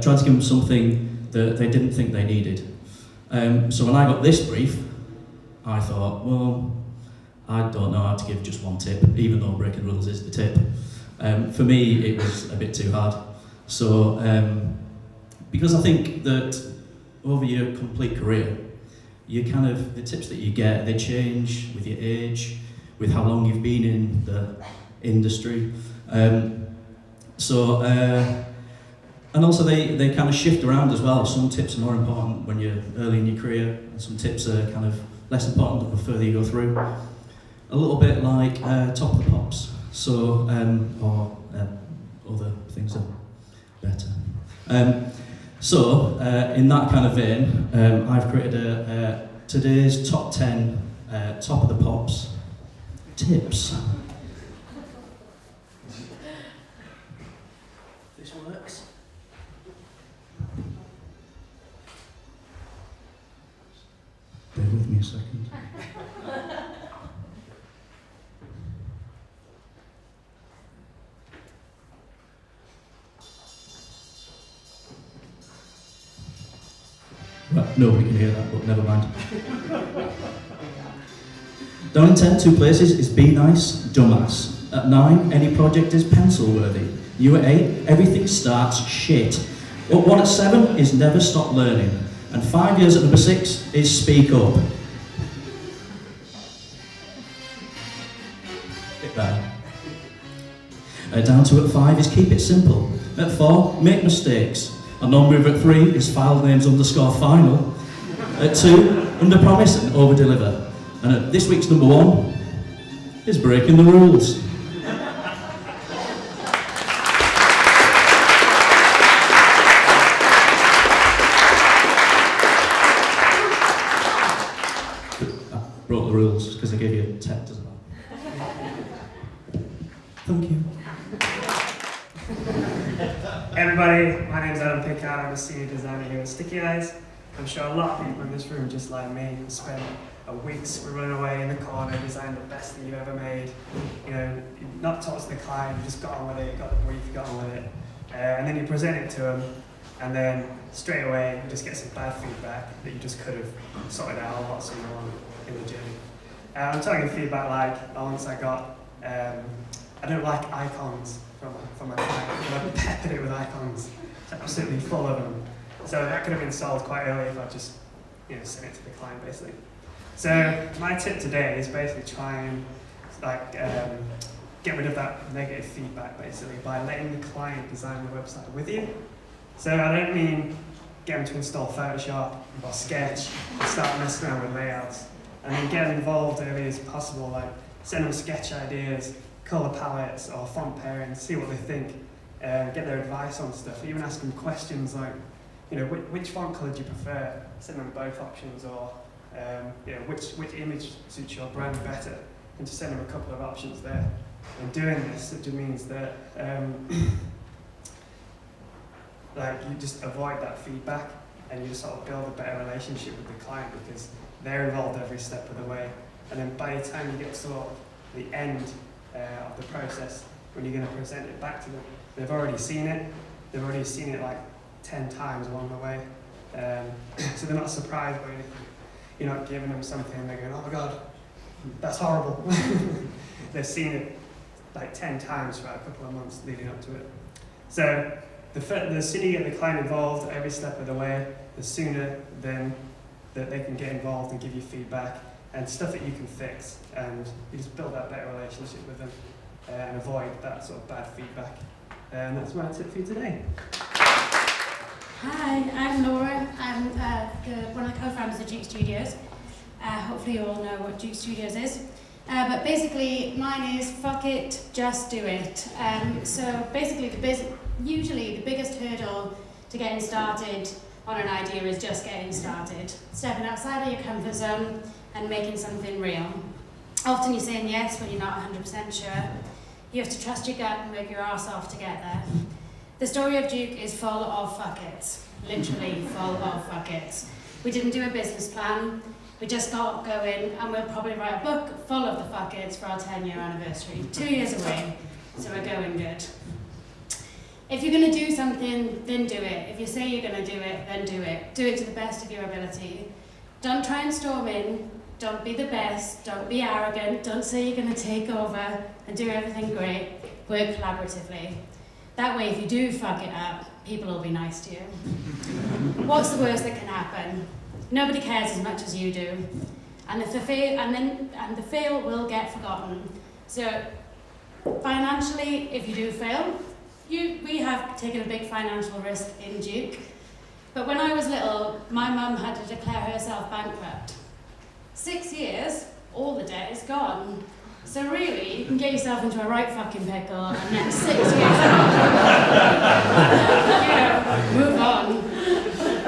try to give them something that they didn't think they needed. So when I got this brief, I thought, well, I don't know how to give just one tip, even though breaking rules is the tip. For me, it was a bit too hard. So, because I think that over your complete career, you kind of, the tips that you get, they change with your age, with how long you've been in the industry. And also they kind of shift around as well. Some tips are more important when you're early in your career, and some tips are kind of less important the further you go through. A little bit like top of the pops, so, or other things are better. In that kind of vein, I've created today's top 10 top of the pops tips. This works. Bear with me a second. Right, nobody can hear that, but never mind. Down in 10, 2 places is be nice, dumbass. At 9, any project is pencil worthy. You at 8, everything starts shit. Up 1 at 7 is never stop learning. And 5 years at number 6 is speak up. Bit better. Down to at 5 is keep it simple. At 4, make mistakes. A non-mover at 3 is file names _final. At 2, under promise and over deliver. And at this week's number 1 is breaking the rules. I broke the rules because I gave you a tech, doesn't I? Thank you. Hey everybody, my name's Adam Pickard, I'm a senior designer here at Stickyeyes. I'm sure a lot of people in this room, just like me, have spent weeks running away in the corner, designing the best thing you've ever made. You know, you've not talked to the client, you just got on with it, got the brief, got on with it. And then you present it to them, and then straight away you just get some bad feedback that you just could have sorted out a lot sooner on in the journey. I'm talking feedback like, once I got, I don't like icons from my client, and I peppered it with icons. It's absolutely full of them. So that could have been solved quite early if I just, sent it to the client basically. So my tip today is basically try and get rid of that negative feedback basically by letting the client design the website with you. So I don't mean get them to install Photoshop or Sketch and start messing around with layouts. I mean get involved early as possible, like send them sketch ideas, colour palettes or font pairings, see what they think, get their advice on stuff, even ask them questions like, which font colour do you prefer? Send them both options, or which image suits your brand better, and just send them a couple of options there. And doing this, it just means that you just avoid that feedback, and you sort of build a better relationship with the client because they're involved every step of the way. And then by the time you get to sort of the end of the process, when you're going to present it back to them, they've already seen it. They've already seen it like 10 times along the way. So they're not surprised by anything. You're not giving them something and they're going, oh my God, that's horrible. They've seen it like 10 times throughout a couple of months leading up to it. So the sooner you get the client involved every step of the way, the sooner then that they can get involved and give you feedback and stuff that you can fix, and you just build that better relationship with them and avoid that sort of bad feedback. And that's my tip for you today. Hi, I'm Laura. I'm one of the co-founders of Duke Studios. Hopefully you all know what Duke Studios is. But basically, mine is fuck it, just do it. So basically, usually the biggest hurdle to getting started on an idea is just getting started. Stepping outside of your comfort zone and making something real. Often you're saying yes when you're not 100% sure. You have to trust your gut and work your arse off to get there. The story of Duke is full of fuck it's. Literally full of fuck it's. We didn't do a business plan. We just got going, and we'll probably write a book full of the fuck it's for our 10-year anniversary. 2 years away, so we're going good. If you're going to do something, then do it. If you say you're going to do it, then do it. Do it to the best of your ability. Don't try and storm in. Don't be the best. Don't be arrogant. Don't say you're going to take over and do everything great. Work collaboratively. That way, if you do fuck it up, people will be nice to you. What's the worst that can happen? Nobody cares as much as you do, and if the fail will get forgotten. So, financially, if you do fail, we have taken a big financial risk in Duke. But when I was little, my mum had to declare herself bankrupt. 6 years, all the debt is gone. So really, you can get yourself into a right fucking pickle, and then 6 years move on.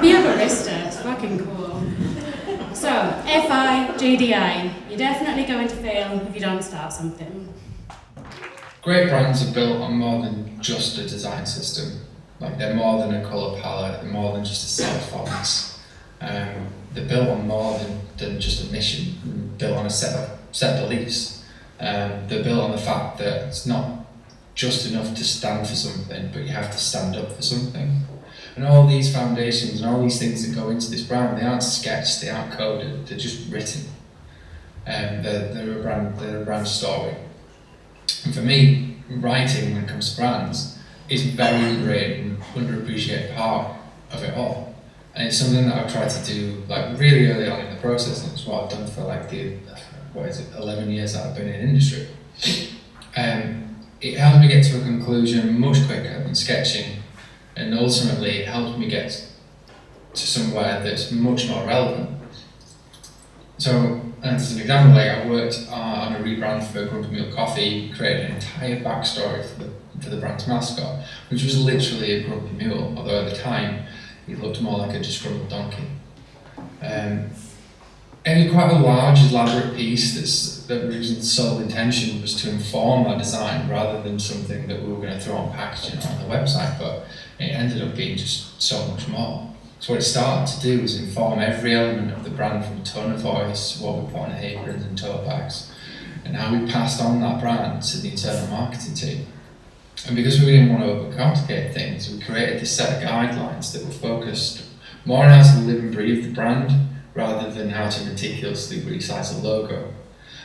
Be a barista, it's fucking cool. So, FI, you're definitely going to fail if you don't start something. Great brands are built on more than just a design system. Like, they're more than a colour palette, they're more than just a set of fonts. They're built on more than just a mission, they're built on a set of beliefs. They're built on the fact that it's not just enough to stand for something, but you have to stand up for something. And all these foundations and all these things that go into this brand, they aren't sketched, they aren't coded, they're just written. They're a brand story. And for me, writing when it comes to brands is very great and underappreciated part of it all. And it's something that I've tried to do like really early on in the process, and it's what I've done for like 11 years that I've been in industry. It helps me get to a conclusion much quicker than sketching, and ultimately it helps me get to somewhere that's much more relevant. So, as an example, like I worked on a rebrand for Grumpy Mule Coffee, created an entire backstory for the brand's mascot, which was literally a grumpy mule, although at the time he looked more like a disgruntled donkey. And it was quite a large, elaborate piece whose sole intention was to inform our design rather than something that we were going to throw on packaging or on the website, but it ended up being just so much more. So what it started to do was inform every element of the brand, from tone of voice, what we put on aprons and tote bags, and how we passed on that brand to the internal marketing team. And because we didn't want to overcomplicate things, we created this set of guidelines that were focused more on how to live and breathe the brand rather than how to meticulously resize the logo.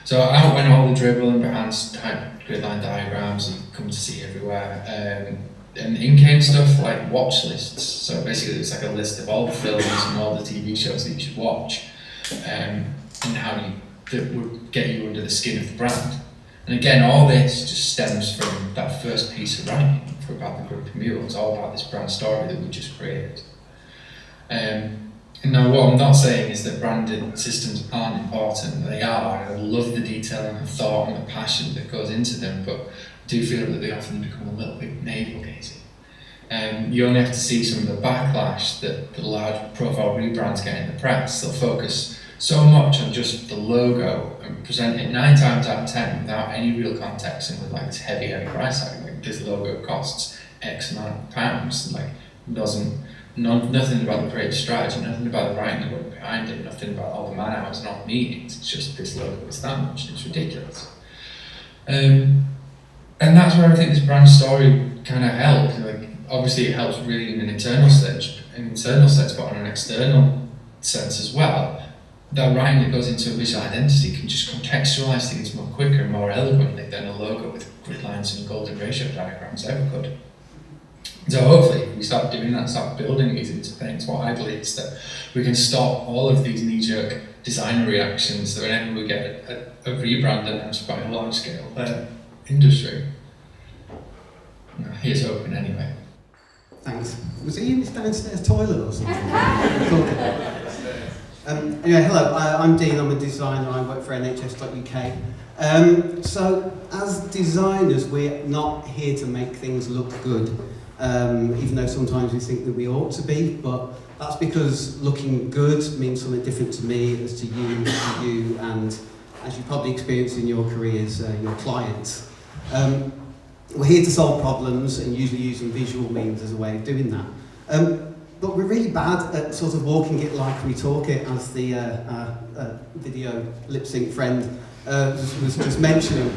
So out went all the dribbling behind type gridline diagrams you come to see everywhere. And in came stuff like watch lists. So basically it's like a list of all the films and all the TV shows that you should watch, and how that would get you under the skin of the brand. And again, all this just stems from that first piece of writing about the Grumpy Mule. It's all about this brand story that we just created. And now what I'm not saying is that branded systems aren't important. They are. I love the detail and the thought and the passion that goes into them, but I do feel that they often become a little bit navel-gazing. You only have to see some of the backlash that the large profile rebrands get in the press. They'll focus so much on just the logo and present it 9 times out of 10 without any real context and with like this heavy price tag. Like, this logo costs X amount of pounds, and like doesn't Nothing about the creative strategy, nothing about the writing that went behind it, nothing about all the man hours and all the meetings. It's just this logo is that much, and it's ridiculous. And that's where I think this brand story kind of helped. Like, obviously, it helps really in an internal sense, but on an external sense as well. That writing that goes into a visual identity can just contextualize things more quicker and more eloquently than a logo with grid lines and golden ratio diagrams ever could. So hopefully, if we start doing that, start building these into things, what I believe is that we can stop all of these knee-jerk designer reactions that whenever we get a rebrand announced by a large-scale industry. Here's hoping anyway. Thanks. Was he in his downstairs toilet or something? Anyway, hello, I'm Dean, I'm a designer, I work for nhs.uk. So, as designers, we're not here to make things look good, even though sometimes we think that we ought to be, but that's because looking good means something different to me as to you, and as you probably experienced in your careers, your clients. We're here to solve problems and usually using visual means as a way of doing that. But we're really bad at sort of walking it like we talk it, as the video lip sync friend was just mentioning.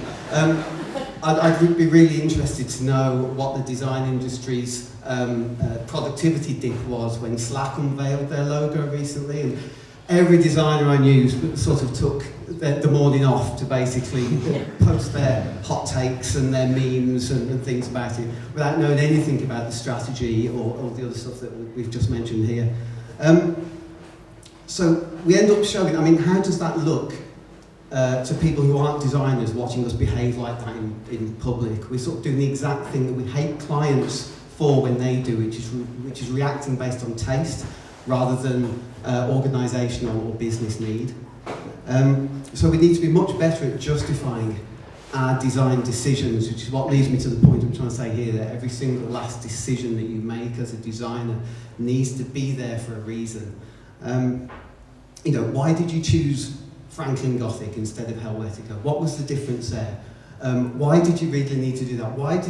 I'd be really interested to know what the design industry's productivity dip was when Slack unveiled their logo recently, and every designer I knew sort of took the morning off to basically post their hot takes and their memes and things about it without knowing anything about the strategy or the other stuff that we've just mentioned here. So we end up showing, I mean, how does that look to people who aren't designers watching us behave like that in public? We're sort of doing the exact thing that we hate clients for when they do, which is reacting based on taste rather than organisational or business need. So we need to be much better at justifying our design decisions, which is what leads me to the point I'm trying to say here, that every single last decision that you make as a designer needs to be there for a reason. You know, why did you choose Franklin Gothic instead of Helvetica? What was the difference there? Why did you really need to do that? Why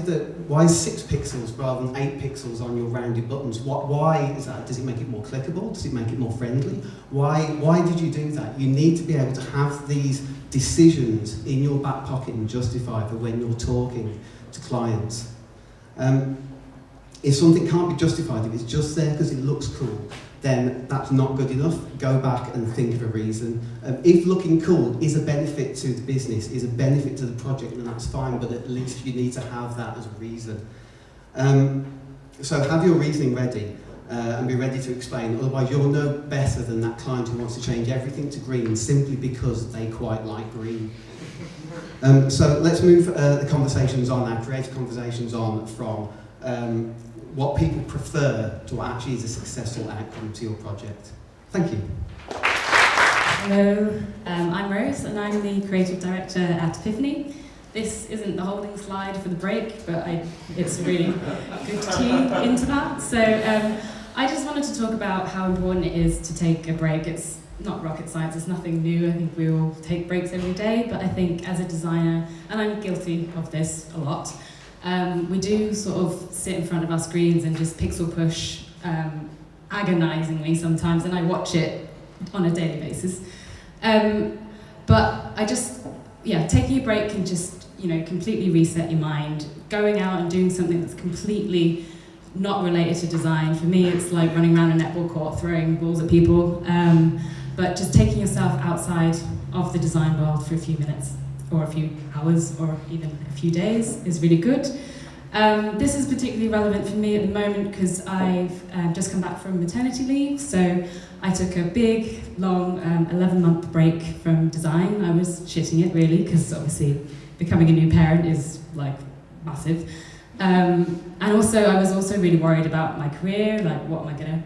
6 pixels rather than 8 pixels on your rounded buttons? Why is that? Does it make it more clickable? Does it make it more friendly? Why did you do that? You need to be able to have these decisions in your back pocket and justify for when you're talking to clients. If something can't be justified, if it's just there because it looks cool, then that's not good enough. Go back and think of a reason. If looking cool is a benefit to the business, is a benefit to the project, then that's fine, but at least you need to have that as a reason. So have your reasoning ready and be ready to explain, otherwise you'll know better than that client who wants to change everything to green simply because they quite like green. So let's move the conversations on, our creative conversations on from what people prefer to what actually is a successful outcome to your project. Thank you. Hello, I'm Rose and I'm the Creative Director at Epiphany. This isn't the holding slide for the break, but it's a really good key into that. So I just wanted to talk about how important it is to take a break. It's not rocket science, it's nothing new. I think we all take breaks every day, but I think as a designer, and I'm guilty of this a lot, we do sort of sit in front of our screens and just pixel push agonizingly sometimes, and I watch it on a daily basis. But I just, taking a break can just, completely reset your mind. Going out and doing something that's completely not related to design. For me, it's like running around a netball court, throwing balls at people. But just taking yourself outside of the design world for a few minutes, or a few hours, or even a few days is really good. This is particularly relevant for me at the moment because I've just come back from maternity leave, so I took a big, long 11-month break from design. I was shitting it really, because obviously becoming a new parent is like massive. And also I was also really worried about my career, like what am I gonna,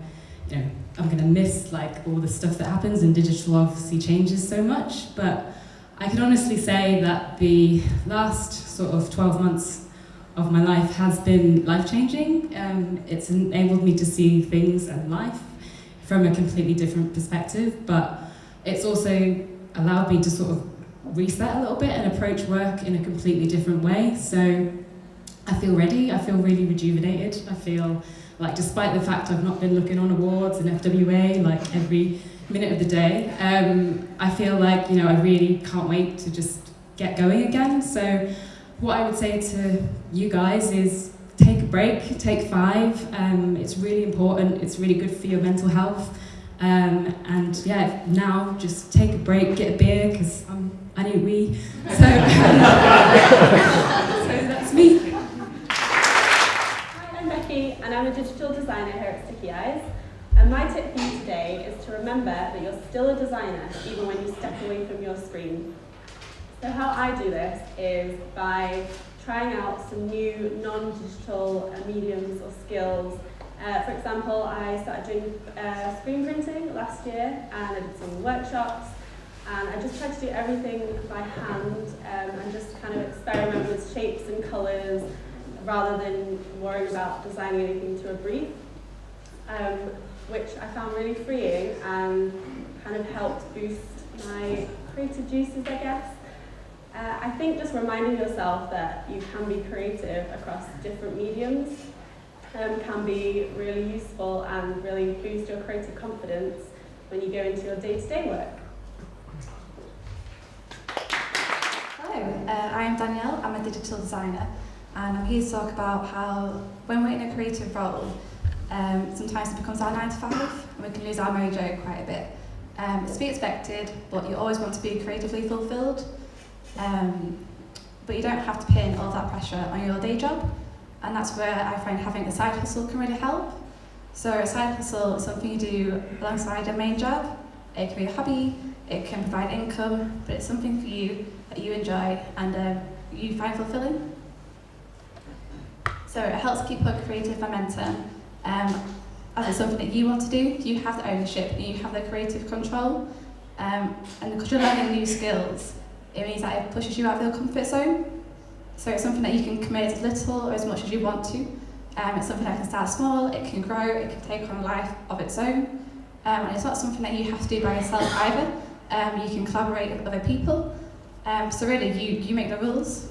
I'm gonna miss like all the stuff that happens, and digital obviously changes so much, but I can honestly say that the last sort of 12 months of my life has been life-changing. It's enabled me to see things and life from a completely different perspective, but it's also allowed me to sort of reset a little bit and approach work in a completely different way. So I feel ready, I feel really rejuvenated, I feel like despite the fact I've not been looking on awards and FWA like every minute of the day, I feel like, you know, I really can't wait to just get going again. So what I would say to you guys is take a break, take 5. It's really important, it's really good for your mental health. And yeah, now just take a break, get a beer, because I need a wee. So, so that's me. Hi, I'm Becky, and I'm a digital designer here at Stickyeyes. And my tip for you today is to remember that you're still a designer, even when you step away from your screen. So how I do this is by trying out some new non-digital mediums or skills. For example, I started doing screen printing last year, and I did some workshops, and I just tried to do everything by hand and just kind of experiment with shapes and colours rather than worrying about designing anything to a brief, which I found really freeing and kind of helped boost my creative juices, I guess. I think just reminding yourself that you can be creative across different mediums can be really useful and really boost your creative confidence when you go into your day-to-day work. Hello, I am Danielle, I'm a digital designer, and I'm here to talk about how when we're in a creative role, sometimes it becomes our 9 to 5 and we can lose our mojo quite a bit. It's to be expected, but you always want to be creatively fulfilled, but you don't have to pin all that pressure on your day job. And that's where I find having a side hustle can really help. So a side hustle is something you do alongside your main job. It can be a hobby, it can provide income, but it's something for you that you enjoy and you find fulfilling. So it helps keep up creative momentum. As it's something that you want to do, you have the ownership and you have the creative control. And because you're learning new skills, it means that it pushes you out of your comfort zone. So it's something that you can commit as little or as much as you want to. It's something that can start small, it can grow, it can take on a life of its own. And it's not something that you have to do by yourself either. You can collaborate with other people. So really, you make the rules.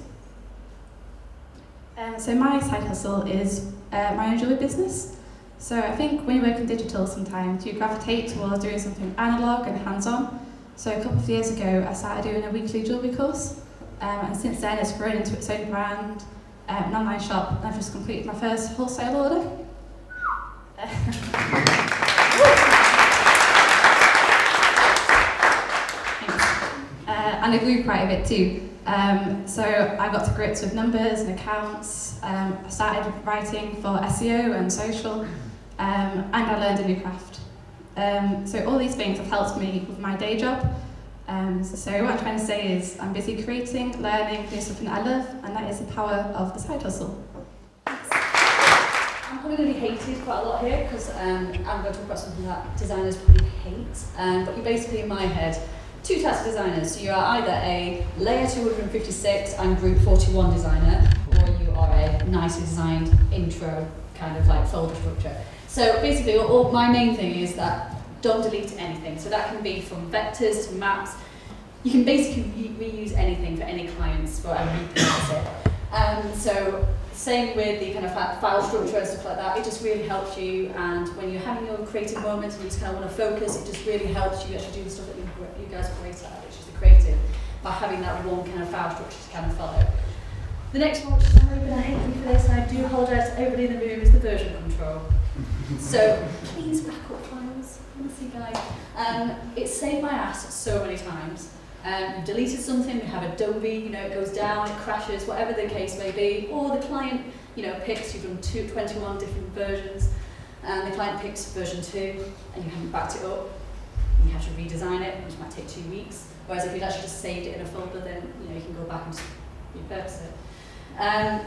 So my side hustle is my own jewellery business. So I think when you work in digital sometimes, you gravitate towards doing something analogue and hands-on. So a couple of years ago, I started doing a weekly jewellery course. And since then it's grown into its own brand, an online shop, and I've just completed my first wholesale order. And I grew quite a bit too. So I got to grips with numbers and accounts. I started writing for SEO and social, and I learned a new craft. So all these things have helped me with my day job. So what I'm trying to say is I'm busy creating, learning, doing something that I love, and that is the power of the side hustle. I'm probably going to be hated quite a lot here because I'm going to talk about something that designers probably hate. But you're basically, in my head, 2 types of designers. So you are either a layer 256 and group 41 designer, or you are a nicely designed intro kind of like folder structure. So basically, my main thing is that don't delete anything. So that can be from vectors to maps. You can basically reuse anything for any clients and repurpose it. So same with the kind of file structure and stuff like that. It just really helps you. And when you're having your creative moments and you just kind of want to focus, it just really helps you actually do the stuff that you guys are great at, which is the creative, by having that one kind of file structure to kind of follow. The next one, which is I'm really going to hate me for this, and I do apologise to everybody in the room, is the version control. So please back up files. Honestly, guys, it's saved my ass so many times. You've deleted something, we have Adobe, it goes down, it crashes, whatever the case may be, or the client, picks, you've done 21 different versions, and the client picks version 2, and you haven't backed it up, and you have to redesign it, which might take 2 weeks. Whereas if you'd actually just saved it in a folder, then you can go back and just repurpose it.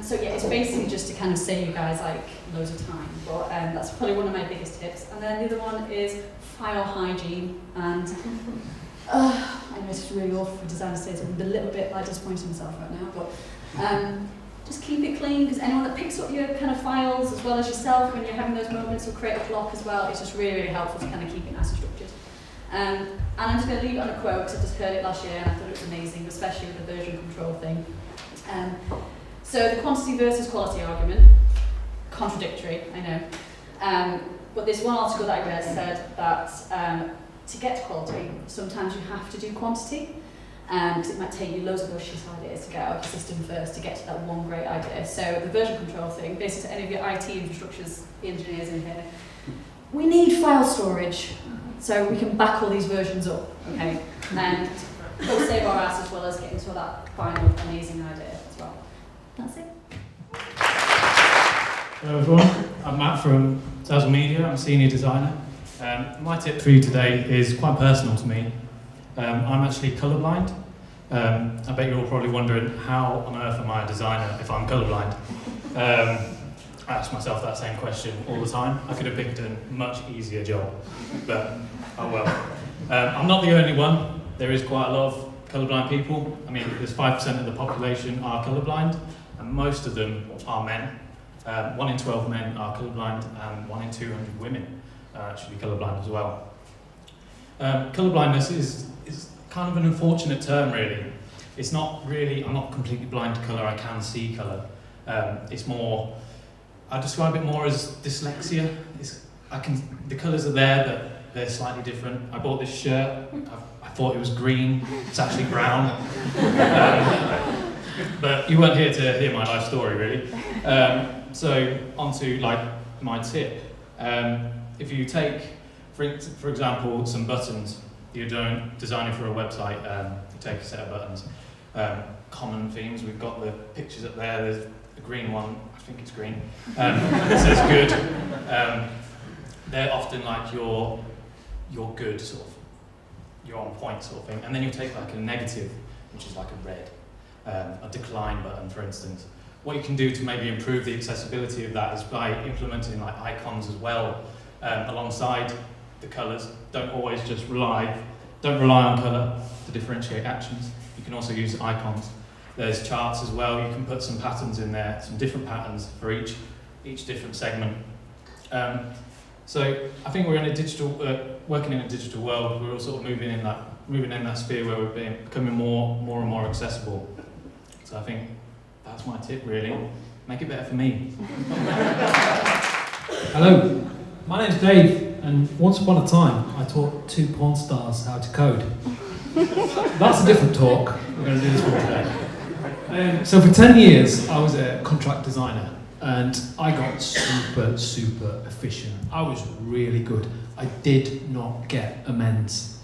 So yeah, it's basically just to kind of save you guys like loads of time, but that's probably one of my biggest tips. And then the other one is file hygiene, and I know it's really awful for designers to say, I'm a little bit like disappointed in myself right now, but just keep it clean, because anyone that picks up your kind of files as well as yourself when you're having those moments will create a block as well. It's just really, really helpful to kind of keep it nice and structured. And I'm just going to leave it on a quote because I just heard it last year and I thought it was amazing, especially with the version control thing. So the quantity versus quality argument, contradictory, I know. But this one article that I read said that to get quality, sometimes you have to do quantity, because it might take you loads of those shit ideas to get out of the system first to get to that one great idea. So the version control thing, basically to any of your IT infrastructures, engineers in here, we need file storage so we can back all these versions up, okay? And it'll save our ass as well as getting to that final amazing idea as well. That's it. Hello everyone, I'm Matt from Dazzle Media, I'm a senior designer. My tip for you today is quite personal to me. I'm actually colourblind. I bet you're all probably wondering how on earth am I a designer if I'm colourblind? I ask myself that same question all the time. I could have picked a much easier job, but oh well. I'm not the only one. There is quite a lot of colourblind people. I mean, there's 5% of the population are colourblind, and most of them are men. 1 in 12 men are colourblind, and 1 in 200 women are actually colourblind as well. Colourblindness is kind of an unfortunate term, really. It's not really, I'm not completely blind to colour, I can see colour. It's more, I describe it more as dyslexia. The colours are there, but they're slightly different. I bought this shirt, I thought it was green, it's actually brown. But you weren't here to hear my life story, really. So, onto my tip. If you take, for example, some buttons, you're designing for a website, you take a set of buttons. Common themes, we've got the pictures up there, there's a green one, I think it's green, it says good. They're often like your good sort of, you're on point sort of thing. And then you take like a negative, which is like a red, a decline button, for instance. What you can do to maybe improve the accessibility of that is by implementing like icons as well, alongside the colours. Don't always just rely on colour to differentiate actions. You can also use icons. There's charts as well. You can put some patterns in there, some different patterns for each different segment. So I think we're in a working in a digital world. We're all sort of moving in that sphere where we're becoming more and more accessible. So I think that's my tip, really. Make it better for me. Hello, my name's Dave, and once upon a time I taught 2 porn stars how to code. That's a different talk. We're going to do this one today. So for 10 years I was a contract designer, and I got super efficient. I was really good. I did not get amends.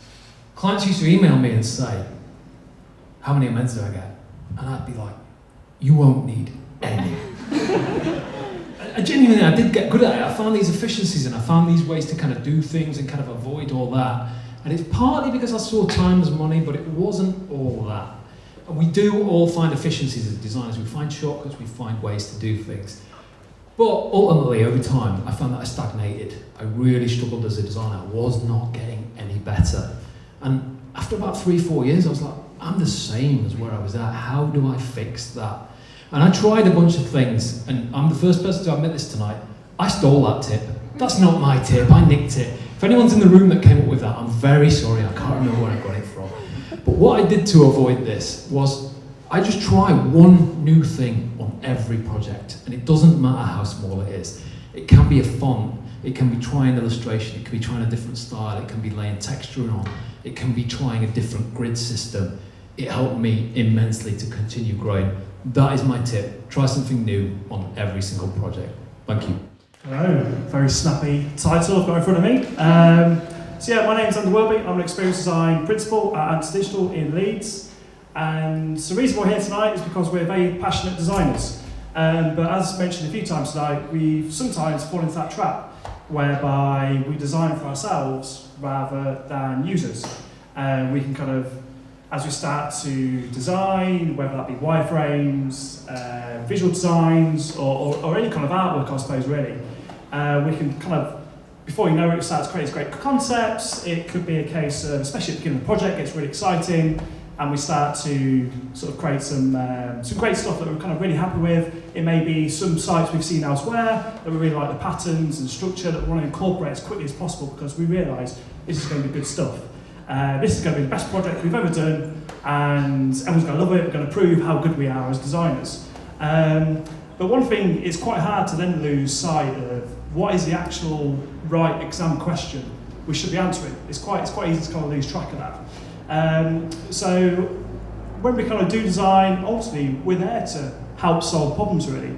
Clients used to email me and say, "How many amends do I get?" And I'd be like, "You won't need any." I genuinely, I did get good at it. I found these efficiencies and I found these ways to kind of do things and kind of avoid all that. And it's partly because I saw time as money, but it wasn't all that. And we do all find efficiencies as designers. We find shortcuts, we find ways to do things. But ultimately, over time, I found that I stagnated. I really struggled as a designer. I was not getting any better. And after about 3-4 years, I was like, I'm the same as where I was at. How do I fix that? And I tried a bunch of things, and I'm the first person to admit this tonight. I stole that tip. That's not my tip, I nicked it. If anyone's in the room that came up with that, I'm very sorry, I can't remember where I got it from. But what I did to avoid this was, I just try one new thing on every project, and it doesn't matter how small it is. It can be a font, it can be trying illustration, it can be trying a different style, it can be laying texture on, it can be trying a different grid system. It helped me immensely to continue growing. That is my tip. Try something new on every single project. Thank you. Hello, very snappy title I've got in front of me. So yeah, my name's Andy Welby. I'm an experience design principal at Leeds Digital in Leeds. And the reason we're here tonight is because we're very passionate designers. But as mentioned a few times tonight, we've sometimes fallen into that trap whereby we design for ourselves rather than users. We can kind of, as we start to design, whether that be wireframes, visual designs, or any kind of artwork, I suppose, really, we can kind of, before you know it, we start to create great concepts. It could be a case of, especially at the beginning of the project, it gets really exciting, and we start to sort of create some great stuff that we're kind of really happy with. It may be some sites we've seen elsewhere that we really like the patterns and structure that we want to incorporate as quickly as possible because we realise this is going to be good stuff. This is going to be the best project we've ever done, and everyone's going to love it. We're going to prove how good we are as designers. But one thing, it's quite hard to then lose sight of what is the actual right exam question we should be answering. It's quite easy to kind of lose track of that. So when we kind of do design, ultimately we're there to help solve problems really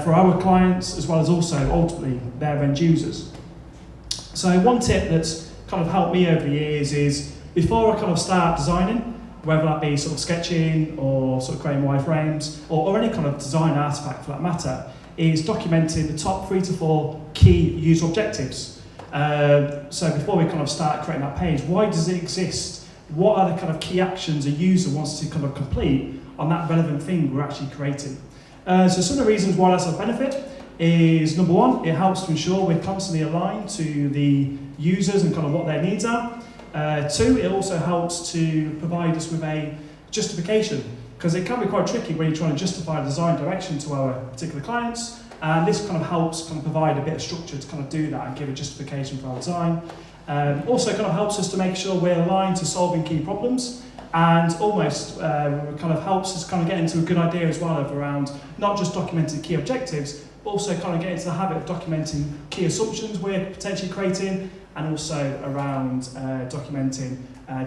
for our clients as well as also ultimately their end users. So one tip that's kind of helped me over the years is before I kind of start designing, whether that be sort of sketching or sort of creating wireframes or any kind of design artifact for that matter, is documenting the top 3 to 4 key user objectives. So before we kind of start creating that page, why does it exist? What are the kind of key actions a user wants to kind of complete on that relevant thing we're actually creating? So some of the reasons why that's a benefit is, number one, it helps to ensure we're constantly aligned to the users and kind of what their needs are. 2, it also helps to provide us with a justification, because it can be quite tricky when you're trying to justify a design direction to our particular clients, and this kind of helps kind of provide a bit of structure to kind of do that and give a justification for our design. Also kind of helps us to make sure we're aligned to solving key problems, and almost kind of helps us kind of get into a good idea as well of around not just documenting key objectives, but also kind of get into the habit of documenting key assumptions we're potentially creating, and also around documenting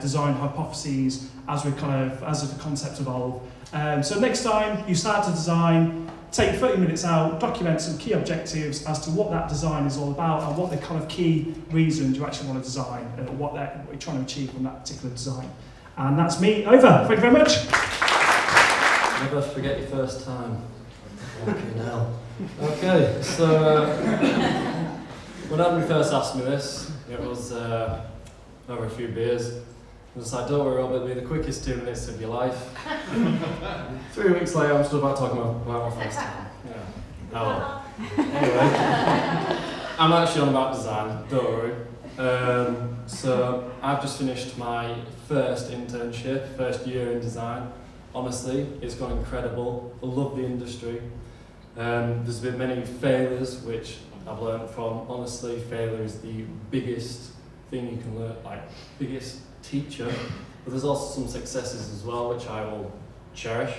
design hypotheses as the concepts evolve. So next time you start to design, take 30 minutes out, document some key objectives as to what that design is all about and what the kind of key reasons you actually want to design and what you're trying to achieve from that particular design. And that's me over. Thank you very much. Never forget your first time. Fucking hell. Okay, so when Adam first asked me this, it was over a few beers. I was like, don't worry, Rob, it'll be the quickest 2 minutes of your life. 3 weeks later, I'm still about talking about my first time. Yeah. Oh well. Anyway, I'm actually on about design, don't worry. So I've just finished my first internship, first year in design. Honestly, it's gone incredible. I love the industry. There's been many failures, which I've learned from. Honestly, failure is the biggest thing you can learn, like biggest teacher. But there's also some successes as well, which I will cherish.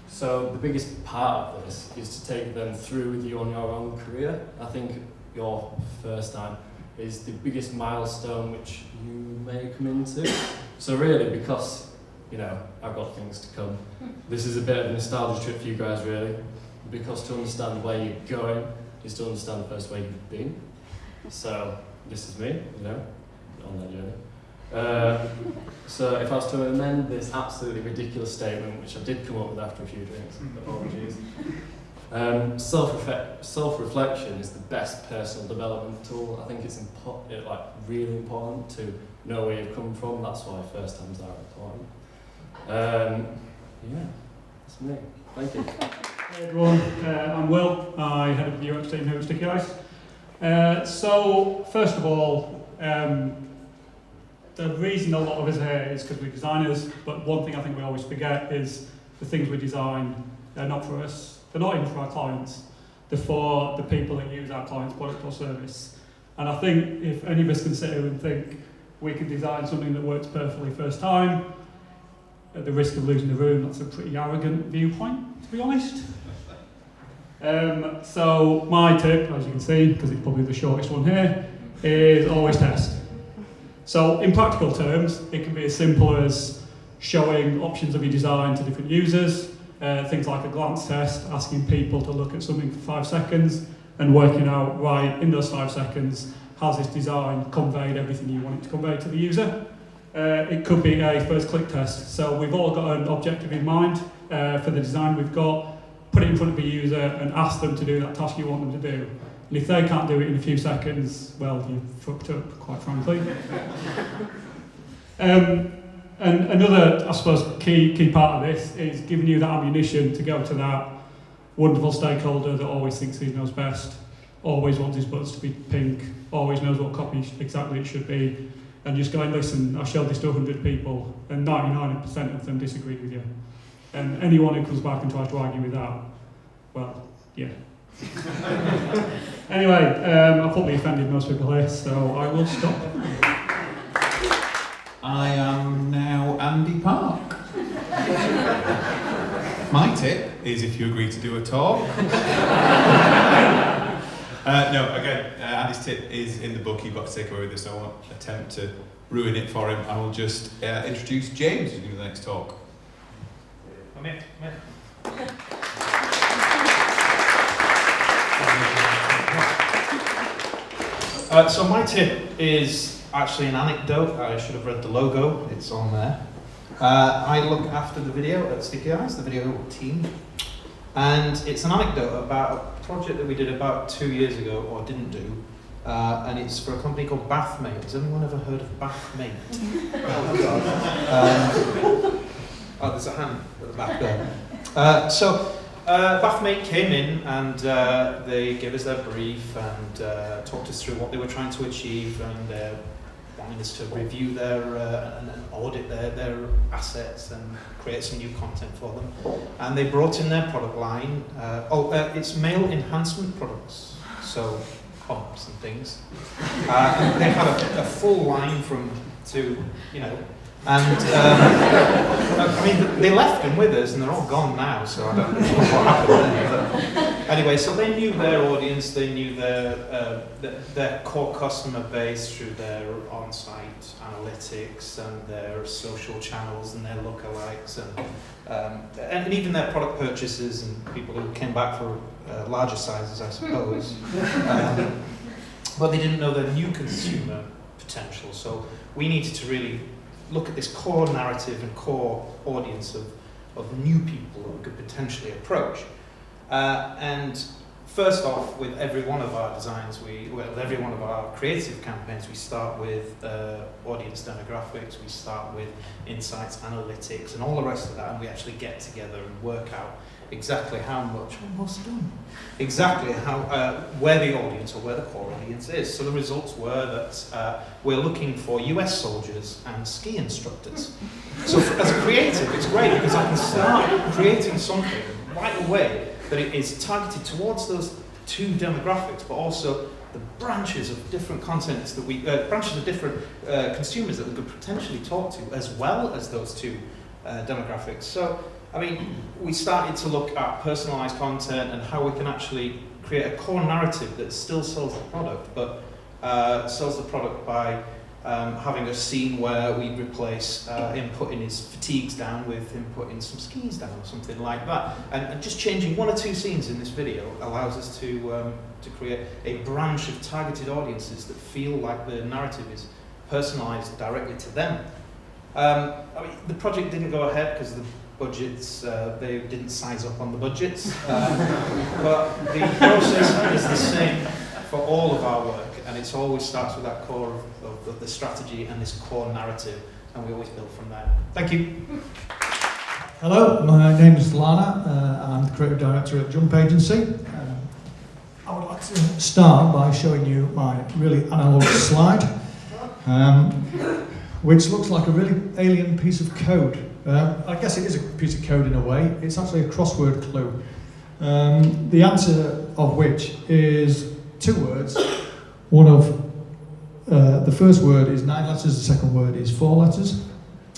So the biggest part of this is to take them through with you on your own career. I think your first time is the biggest milestone which you may come into. So really, because you know I've got things to come, this is a bit of a nostalgia trip for you guys, really. Because to understand where you're going is to understand the first way you've been. So this is me, you know, on that journey. So if I was to amend this absolutely ridiculous statement, which I did come up with after a few drinks, apologies. Self-reflection is the best personal development tool. I think it's really important to know where you've come from. That's why first times are important. Yeah, that's me. Thank you. Hey everyone, I'm Will. I head up the UX team here at Stickyeyes. So first of all, the reason a lot of us are here is because we're designers, but one thing I think we always forget is the things we design, they're not for us, they're not even for our clients, they're for the people that use our client's product or service. And I think if any of us can sit here and think we can design something that works perfectly first time, at the risk of losing the room, that's a pretty arrogant viewpoint, to be honest. So my tip, as you can see, because it's probably the shortest one here, is always test. So in practical terms, it can be as simple as showing options of your design to different users, things like a glance test, asking people to look at something for 5 seconds and working out, right, in those 5 seconds, has this design conveyed everything you want it to convey to the user? It could be a first click test. So we've all got an objective in mind for the design we've got, put it in front of a user and ask them to do that task you want them to do. And if they can't do it in a few seconds, well, you've fucked up, quite frankly. And another, I suppose, key part of this is giving you that ammunition to go to that wonderful stakeholder that always thinks he knows best, always wants his buttons to be pink, always knows what copy exactly it should be, and just going, listen, I've showed this to 100 people, and 99% of them disagree with you. And anyone who comes back and tries to argue with that, well, yeah. Anyway, I've probably offended most people here, so I will stop. I am now Andy Park. My tip is if you agree to do a talk, No, again, Andy's tip is in the book. You've got to take away with this. I won't attempt to ruin it for him. I will just introduce James, who's going to do the next talk. Come here. So my tip is actually an anecdote. I should have read the logo. It's on there. I look after the video at Stickyeyes, the video team, and it's an anecdote about a project that we did about 2 years ago, or didn't do, and it's for a company called Bathmate. Has anyone ever heard of Bathmate? Oh, there's a hand at the back there. Bathmate came in and they gave us their brief and talked us through what they were trying to achieve, and wanting us to review their and audit their assets and create some new content for them. And they brought in their product line. It's male enhancement products, so pumps and things. And they had a full line and I mean, they left them with us, and they're all gone now, so I don't know what happened there. But anyway, so they knew their audience, they knew their core customer base through their on-site analytics and their social channels and their lookalikes, and even their product purchases and people who came back for larger sizes, I suppose. But they didn't know their new consumer potential, so we needed to really look at this core narrative and core audience of new people that we could potentially approach. And first off, with every one of our designs, with every one of our creative campaigns, we start with audience demographics, we start with insights, analytics, and all the rest of that, and we actually get together and work out exactly how much, almost done, exactly where the audience or where the core audience is. So the results were that we're looking for US soldiers and ski instructors. So as a creative, it's great because I can start creating something right away that it is targeted towards those two demographics, but also the branches of different contents that branches of different consumers that we could potentially talk to, as well as those two demographics. So I mean, we started to look at personalized content and how we can actually create a core narrative that still sells the product, but sells the product by having a scene where we replace him putting his fatigues down with him putting some skis down, or something like that. And just changing one or two scenes in this video allows us to create a branch of targeted audiences that feel like the narrative is personalized directly to them. I mean, the project didn't go ahead because the budgets, they didn't size up on the budgets, but the process is the same for all of our work, and it always starts with that core of the strategy and this core narrative, and we always build from there. Thank you. Hello, my name is Lana, I'm the creative director at Jump Agency. I would like to start by showing you my really analog slide, which looks like a really alien piece of code. I guess it is a piece of code in a way. It's actually a crossword clue. The answer of which is 2 words. The first word is 9 letters, the second word is 4 letters.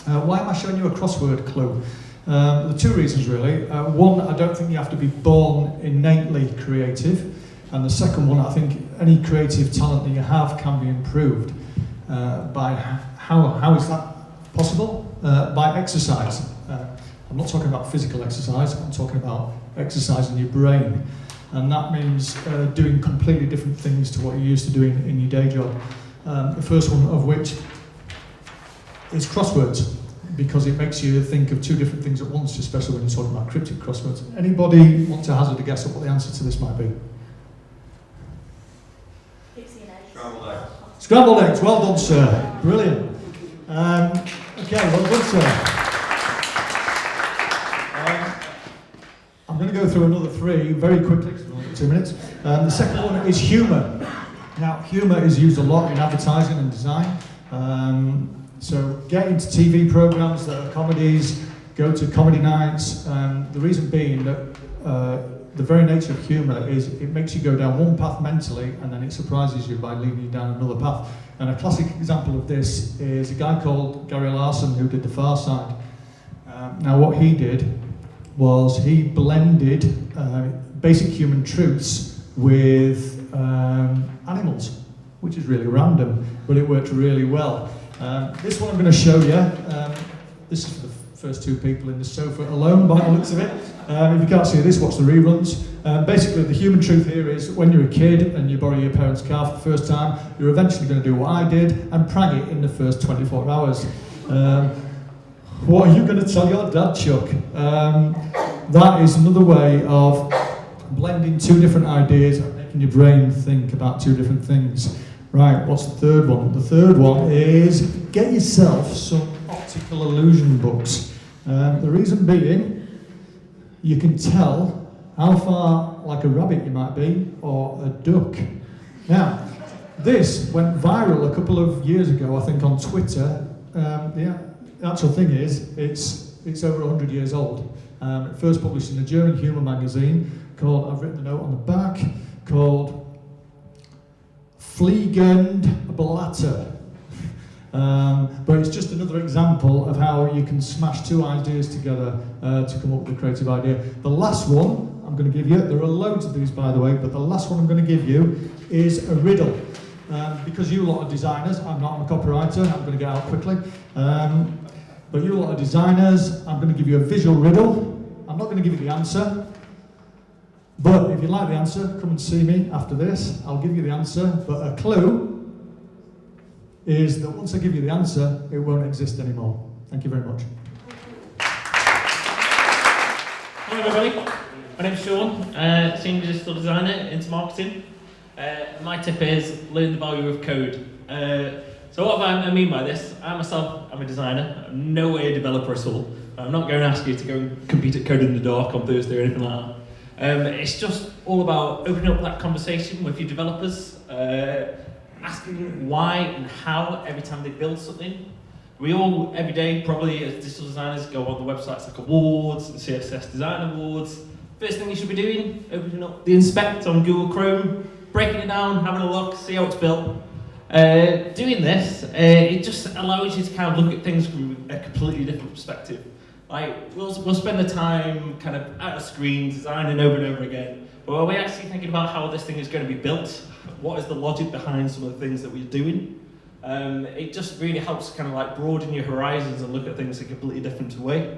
Why am I showing you a crossword clue? There are 2 reasons really. One, I don't think you have to be born innately creative. And the second one, I think any creative talent that you have can be improved. By how is that possible? By exercise. I'm not talking about physical exercise, I'm talking about exercising your brain. And that means doing completely different things to what you're used to doing in your day job. The first one of which is crosswords, because it makes you think of 2 different things at once, especially when you're talking about cryptic crosswords. Anybody want to hazard a guess at what the answer to this might be? Scrambled eggs. Scrambled eggs, well done, sir. Brilliant. Okay, well done, sir. I'm going to go through another 3 very quickly, because we've only got 2 minutes. The second one is humour. Now, humour is used a lot in advertising and design. So get into TV programmes that are comedies, go to comedy nights. The reason being that the very nature of humour is it makes you go down one path mentally, and then it surprises you by leading you down another path. And a classic example of this is a guy called Gary Larson who did The Far Side. Now what he did was he blended basic human truths with animals, which is really random, but it worked really well. This one I'm going to show you. This is for the first two people in the sofa alone, by the looks of it. If you can't see this, watch the reruns. Basically, the human truth here is when you're a kid and you borrow your parents' car for the first time, you're eventually going to do what I did and prang it in the first 24 hours. What are you going to tell your dad, Chuck? That is another way of blending two different ideas and making your brain think about two different things. Right, what's the third one? The third one is get yourself some optical illusion books. The reason being, you can tell how far like a rabbit you might be, or a duck. Now, this went viral a couple of years ago, I think, on Twitter. The actual thing is, it's over 100 years old. First published in a German humour magazine called, I've written a note on the back, called Fliegenblätter. But it's just another example of how you can smash two ideas together to come up with a creative idea. The last one I'm going to give you, there are loads of these by the way, but the last one I'm going to give you is a riddle. Because you lot are designers, I'm not, I'm a copywriter, I'm going to get out quickly. But you lot are designers, I'm going to give you a visual riddle. I'm not going to give you the answer. But if you like the answer, come and see me after this. I'll give you the answer. But a clue is that once I give you the answer, it won't exist anymore. Thank you very much. Hello everybody, my name's Sean, Senior Digital Designer into Marketing. My tip is learn the value of code. So what I mean by this, I myself am a designer, I'm no way a developer at all. I'm not going to ask you to go and compete at Code in the Dark on Thursday or anything like that. It's just all about opening up that conversation with your developers, asking why and how every time they build something. We all, every day, probably as digital designers, go on the websites like awards, the CSS Design Awards. First thing you should be doing, opening up the inspect on Google Chrome, breaking it down, having a look, see how it's built. Doing this, it just allows you to kind of look at things from a completely different perspective. Like, we'll spend the time kind of at a screen, designing over and over again, but are we actually thinking about how this thing is going to be built? What is the logic behind some of the things that we're doing? It just really helps kind of like broaden your horizons and look at things in a completely different way.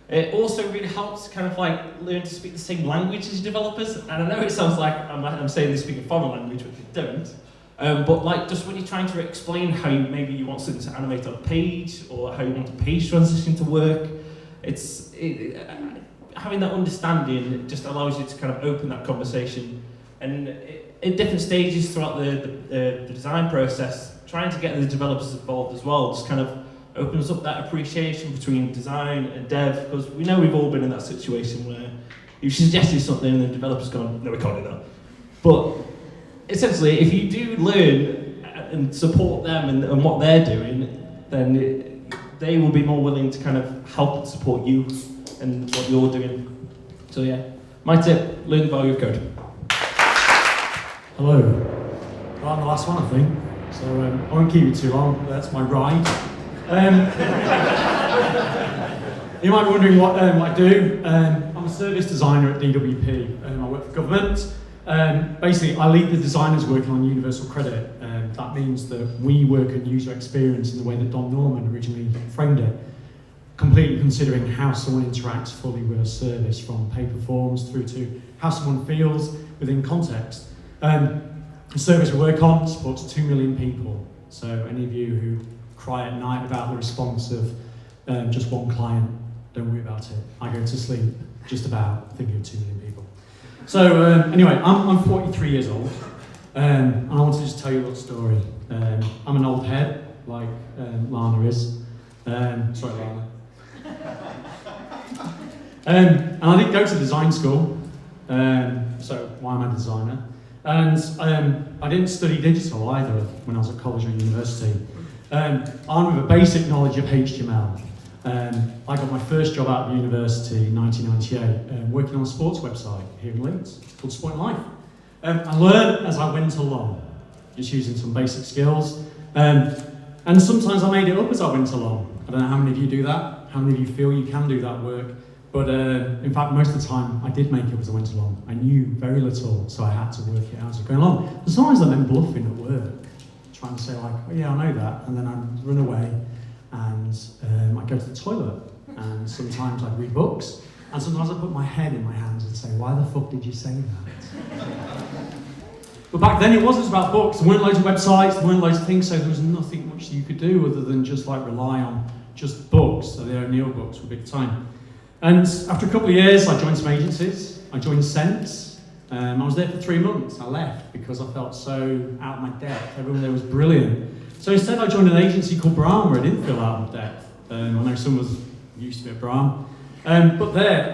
It also really helps kind of like learn to speak the same language as your developers. And I know it sounds like I'm saying they speak a foreign language, which they don't. But like just when you're trying to explain how maybe you want something to animate on a page or how you want a page transition to work, having that understanding just allows you to kind of open that conversation. And at different stages throughout the design process, trying to get the developers involved as well just kind of opens up that appreciation between design and dev, because we know we've all been in that situation where you've suggested something and the developer's gone, no, we can't do that. But essentially, if you do learn and support them and what they're doing, then they will be more willing to kind of help and support you and what you're doing. So yeah, my tip, learn the value of code. Hello. Well, I'm the last one, I think, so I won't keep it too long. That's my ride. You might be wondering what I do. I'm a service designer at DWP. I work for government. Basically, I lead the designers working on universal credit. That means that we work on user experience in the way that Don Norman originally framed it, completely considering how someone interacts fully with a service, from paper forms through to how someone feels within context. The service we work on supports 2 million people. So any of you who cry at night about the response of just one client, don't worry about it. I go to sleep just about thinking of 2 million people. So anyway, I'm 43 years old, and I want to just tell you a little story. I'm an old head, like Lana is. Sorry, Lana. And I didn't go to design school, so why am I a designer? And I didn't study digital either when I was at college or university. Armed with a basic knowledge of HTML. I got my first job out of university in 1998, working on a sports website here in Leeds called Sport and Life. I learned as I went along, just using some basic skills. And sometimes I made it up as I went along. I don't know how many of you do that, how many of you feel you can do that work But in fact, most of the time I did make it as I went along. I knew very little, so I had to work it out as I go along. And sometimes I meant bluffing at work, trying to say like, oh yeah, I know that, and then I'd run away and I'd go to the toilet, and sometimes I'd read books, and sometimes I'd put my head in my hands and say, why the fuck did you say that? But back then it wasn't about books, there weren't loads of websites, there weren't loads of things, so there was nothing much you could do other than just like rely on just books. So the O'Neill books were big time. And after a couple of years I joined some agencies, I joined Sense. I was there for 3 months, I left because I felt so out of my depth, everyone there was brilliant. So instead I joined an agency called Brahm where I didn't feel out of my depth. I know some was used to be at Brahm. But there,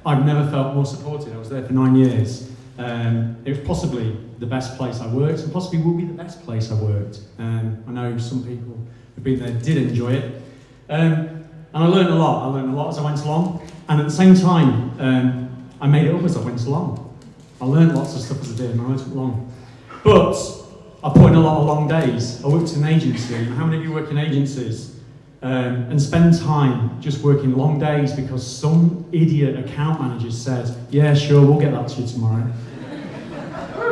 I've never felt more supported. I was there for 9 years. It was possibly the best place I worked, and possibly will be the best place I worked. I know some people who've been there did enjoy it. And I learned a lot. I learned a lot as I went along. And at the same time, I made it up as I went along. I learned lots of stuff as I did, and I went along. But I put in a lot of long days. I worked in an agency. And how many of you work in agencies? And spend time just working long days because some idiot account manager said, yeah, sure, we'll get that to you tomorrow.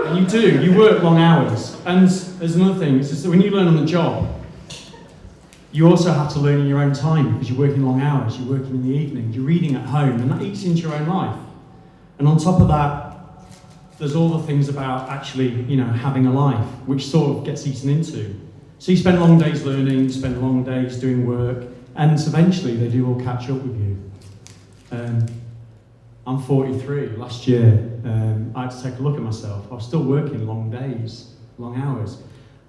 And you do, you work long hours. And there's another thing, it's just that when you learn on the job, you also have to learn in your own time because you're working long hours, you're working in the evening, you're reading at home, and that eats into your own life. And on top of that, there's all the things about actually, having a life, which sort of gets eaten into. So you spend long days learning, you spend long days doing work, and eventually they do all catch up with you. I'm 43. Last year, I had to take a look at myself. I was still working long days, long hours.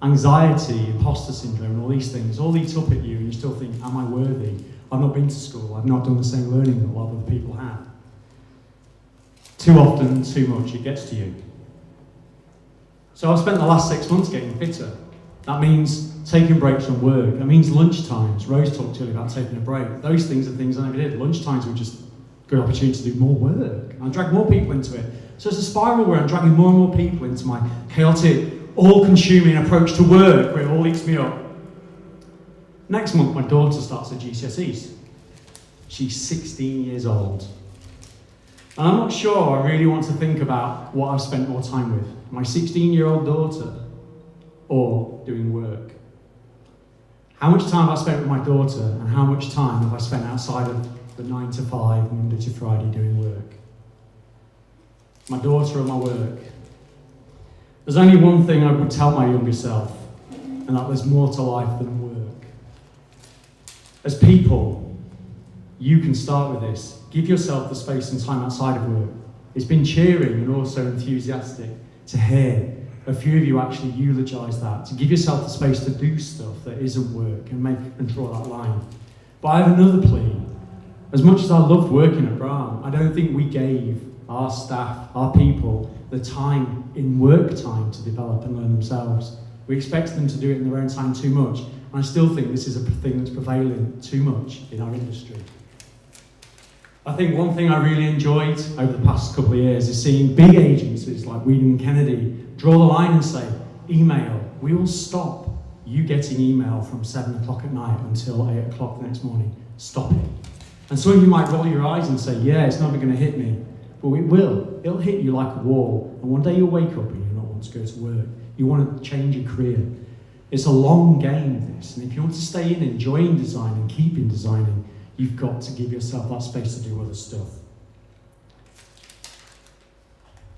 Anxiety, imposter syndrome, and all these things all eat up at you, and you still think, am I worthy? I've not been to school, I've not done the same learning that a lot of other people have. Too often, too much, it gets to you. So I've spent the last 6 months getting fitter. That means taking breaks from work. That means lunch times. Rose talked earlier about taking a break. Those things are things I never did. Lunch times were just a good opportunity to do more work. I drag more people into it. So it's a spiral where I'm dragging more and more people into my chaotic, all-consuming approach to work, where it all eats me up. Next month, my daughter starts her GCSEs. She's 16 years old. And I'm not sure I really want to think about what I've spent more time with. My 16-year-old daughter or doing work. How much time have I spent with my daughter and how much time have I spent outside of the 9 to 5, Monday to Friday doing work? My daughter or my work? There's only one thing I would tell my younger self, and that there's more to life than work. As people, you can start with this. Give yourself the space and time outside of work. It's been cheering and also enthusiastic to hear a few of you actually eulogise that, to give yourself the space to do stuff that isn't work and draw that line. But I have another plea. As much as I loved working at Brahm, I don't think we gave our staff, our people, the time in work time to develop and learn themselves. We expect them to do it in their own time too much. And I still think this is a thing that's prevalent too much in our industry. I think one thing I really enjoyed over the past couple of years is seeing big agencies like Weedon & Kennedy draw the line and say, email, we will stop you getting email from 7 o'clock at night until 8 o'clock the next morning. Stop it. And some of you might roll your eyes and say, yeah, it's never going to hit me. But it will. It'll hit you like a wall. And one day you'll wake up and you'll not want to go to work. You want to change your career. It's a long game, this. And if you want to stay in enjoying design and keeping designing, you've got to give yourself that space to do other stuff.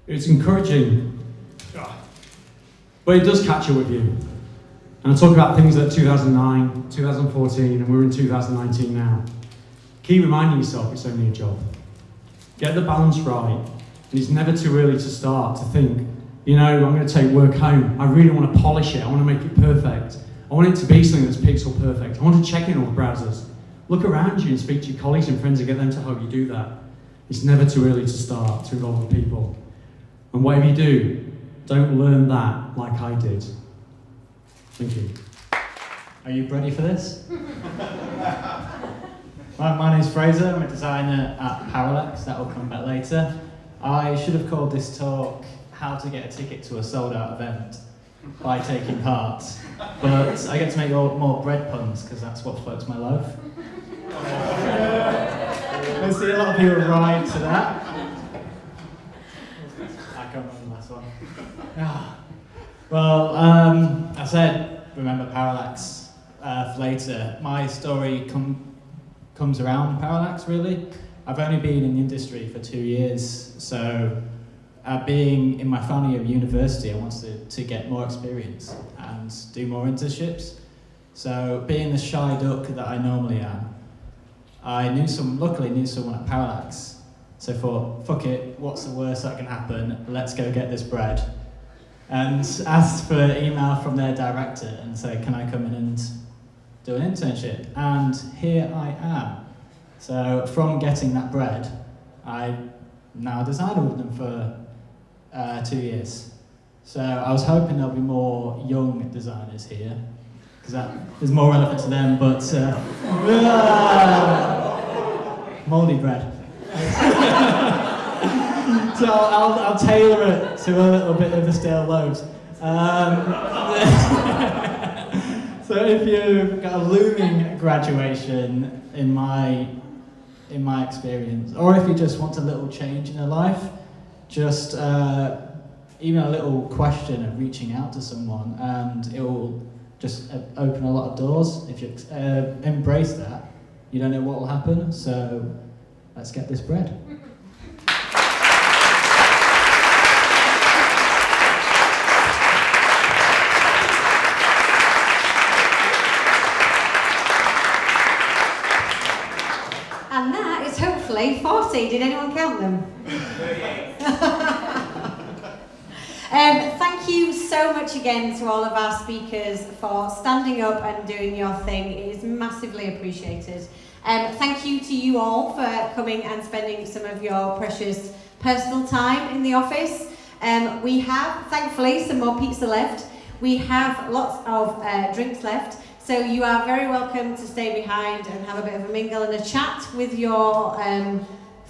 It's encouraging, but it does catch up with you. And I talk about things like 2009, 2014, and we're in 2019 now. Keep reminding yourself it's only a job. Get the balance right, and it's never too early to start to think, I'm going to take work home. I really want to polish it. I want to make it perfect. I want it to be something that's pixel perfect. I want to check in all the browsers. Look around you and speak to your colleagues and friends and get them to help you do that. It's never too early to start to involve the people. And whatever you do, don't learn that like I did. Thank you. Are you ready for this? My name's Fraser, I'm a designer at Parallax, that will come back later. I should have called this talk How to Get a Ticket to a Sold Out Event by Taking Part, but I get to make more bread puns because that's what floats my loaf. we'll see a lot of people ride to that. I can't remember the last one. Well, I said, remember Parallax for later. My story comes around Parallax, really. I've only been in the industry for 2 years, so being in my final year of university, I wanted to get more experience and do more internships. So being the shy duck that I normally am, I luckily knew someone at Parallax. So I thought, fuck it, what's the worst that can happen? Let's go get this bread. And asked for an email from their director and said, can I come in and do an internship? And here I am. So from getting that bread, I now design with them for 2 years. So I was hoping there'll be more young designers here, because that is more relevant to them, but mouldy bread. So I'll tailor it to a little bit of the stale loaves. So if you've got a looming graduation in my experience, or if you just want a little change in your life, just even a little question of reaching out to someone, and it will just open a lot of doors. If you embrace that, you don't know what will happen, so let's get this bread. And that is hopefully 40. Did anyone count them? Thank you so much again to all of our speakers for standing up and doing your thing. It is massively appreciated. Thank you to you all for coming and spending some of your precious personal time in the office. We have, thankfully, some more pizza left. We have lots of drinks left. So you are very welcome to stay behind and have a bit of a mingle and a chat with your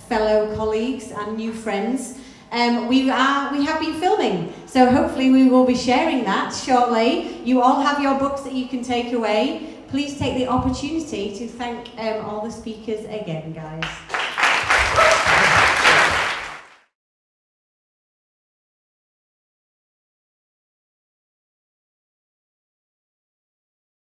fellow colleagues and new friends. We have been filming, so hopefully we will be sharing that shortly. You all have your books that you can take away. Please take the opportunity to thank all the speakers again, guys.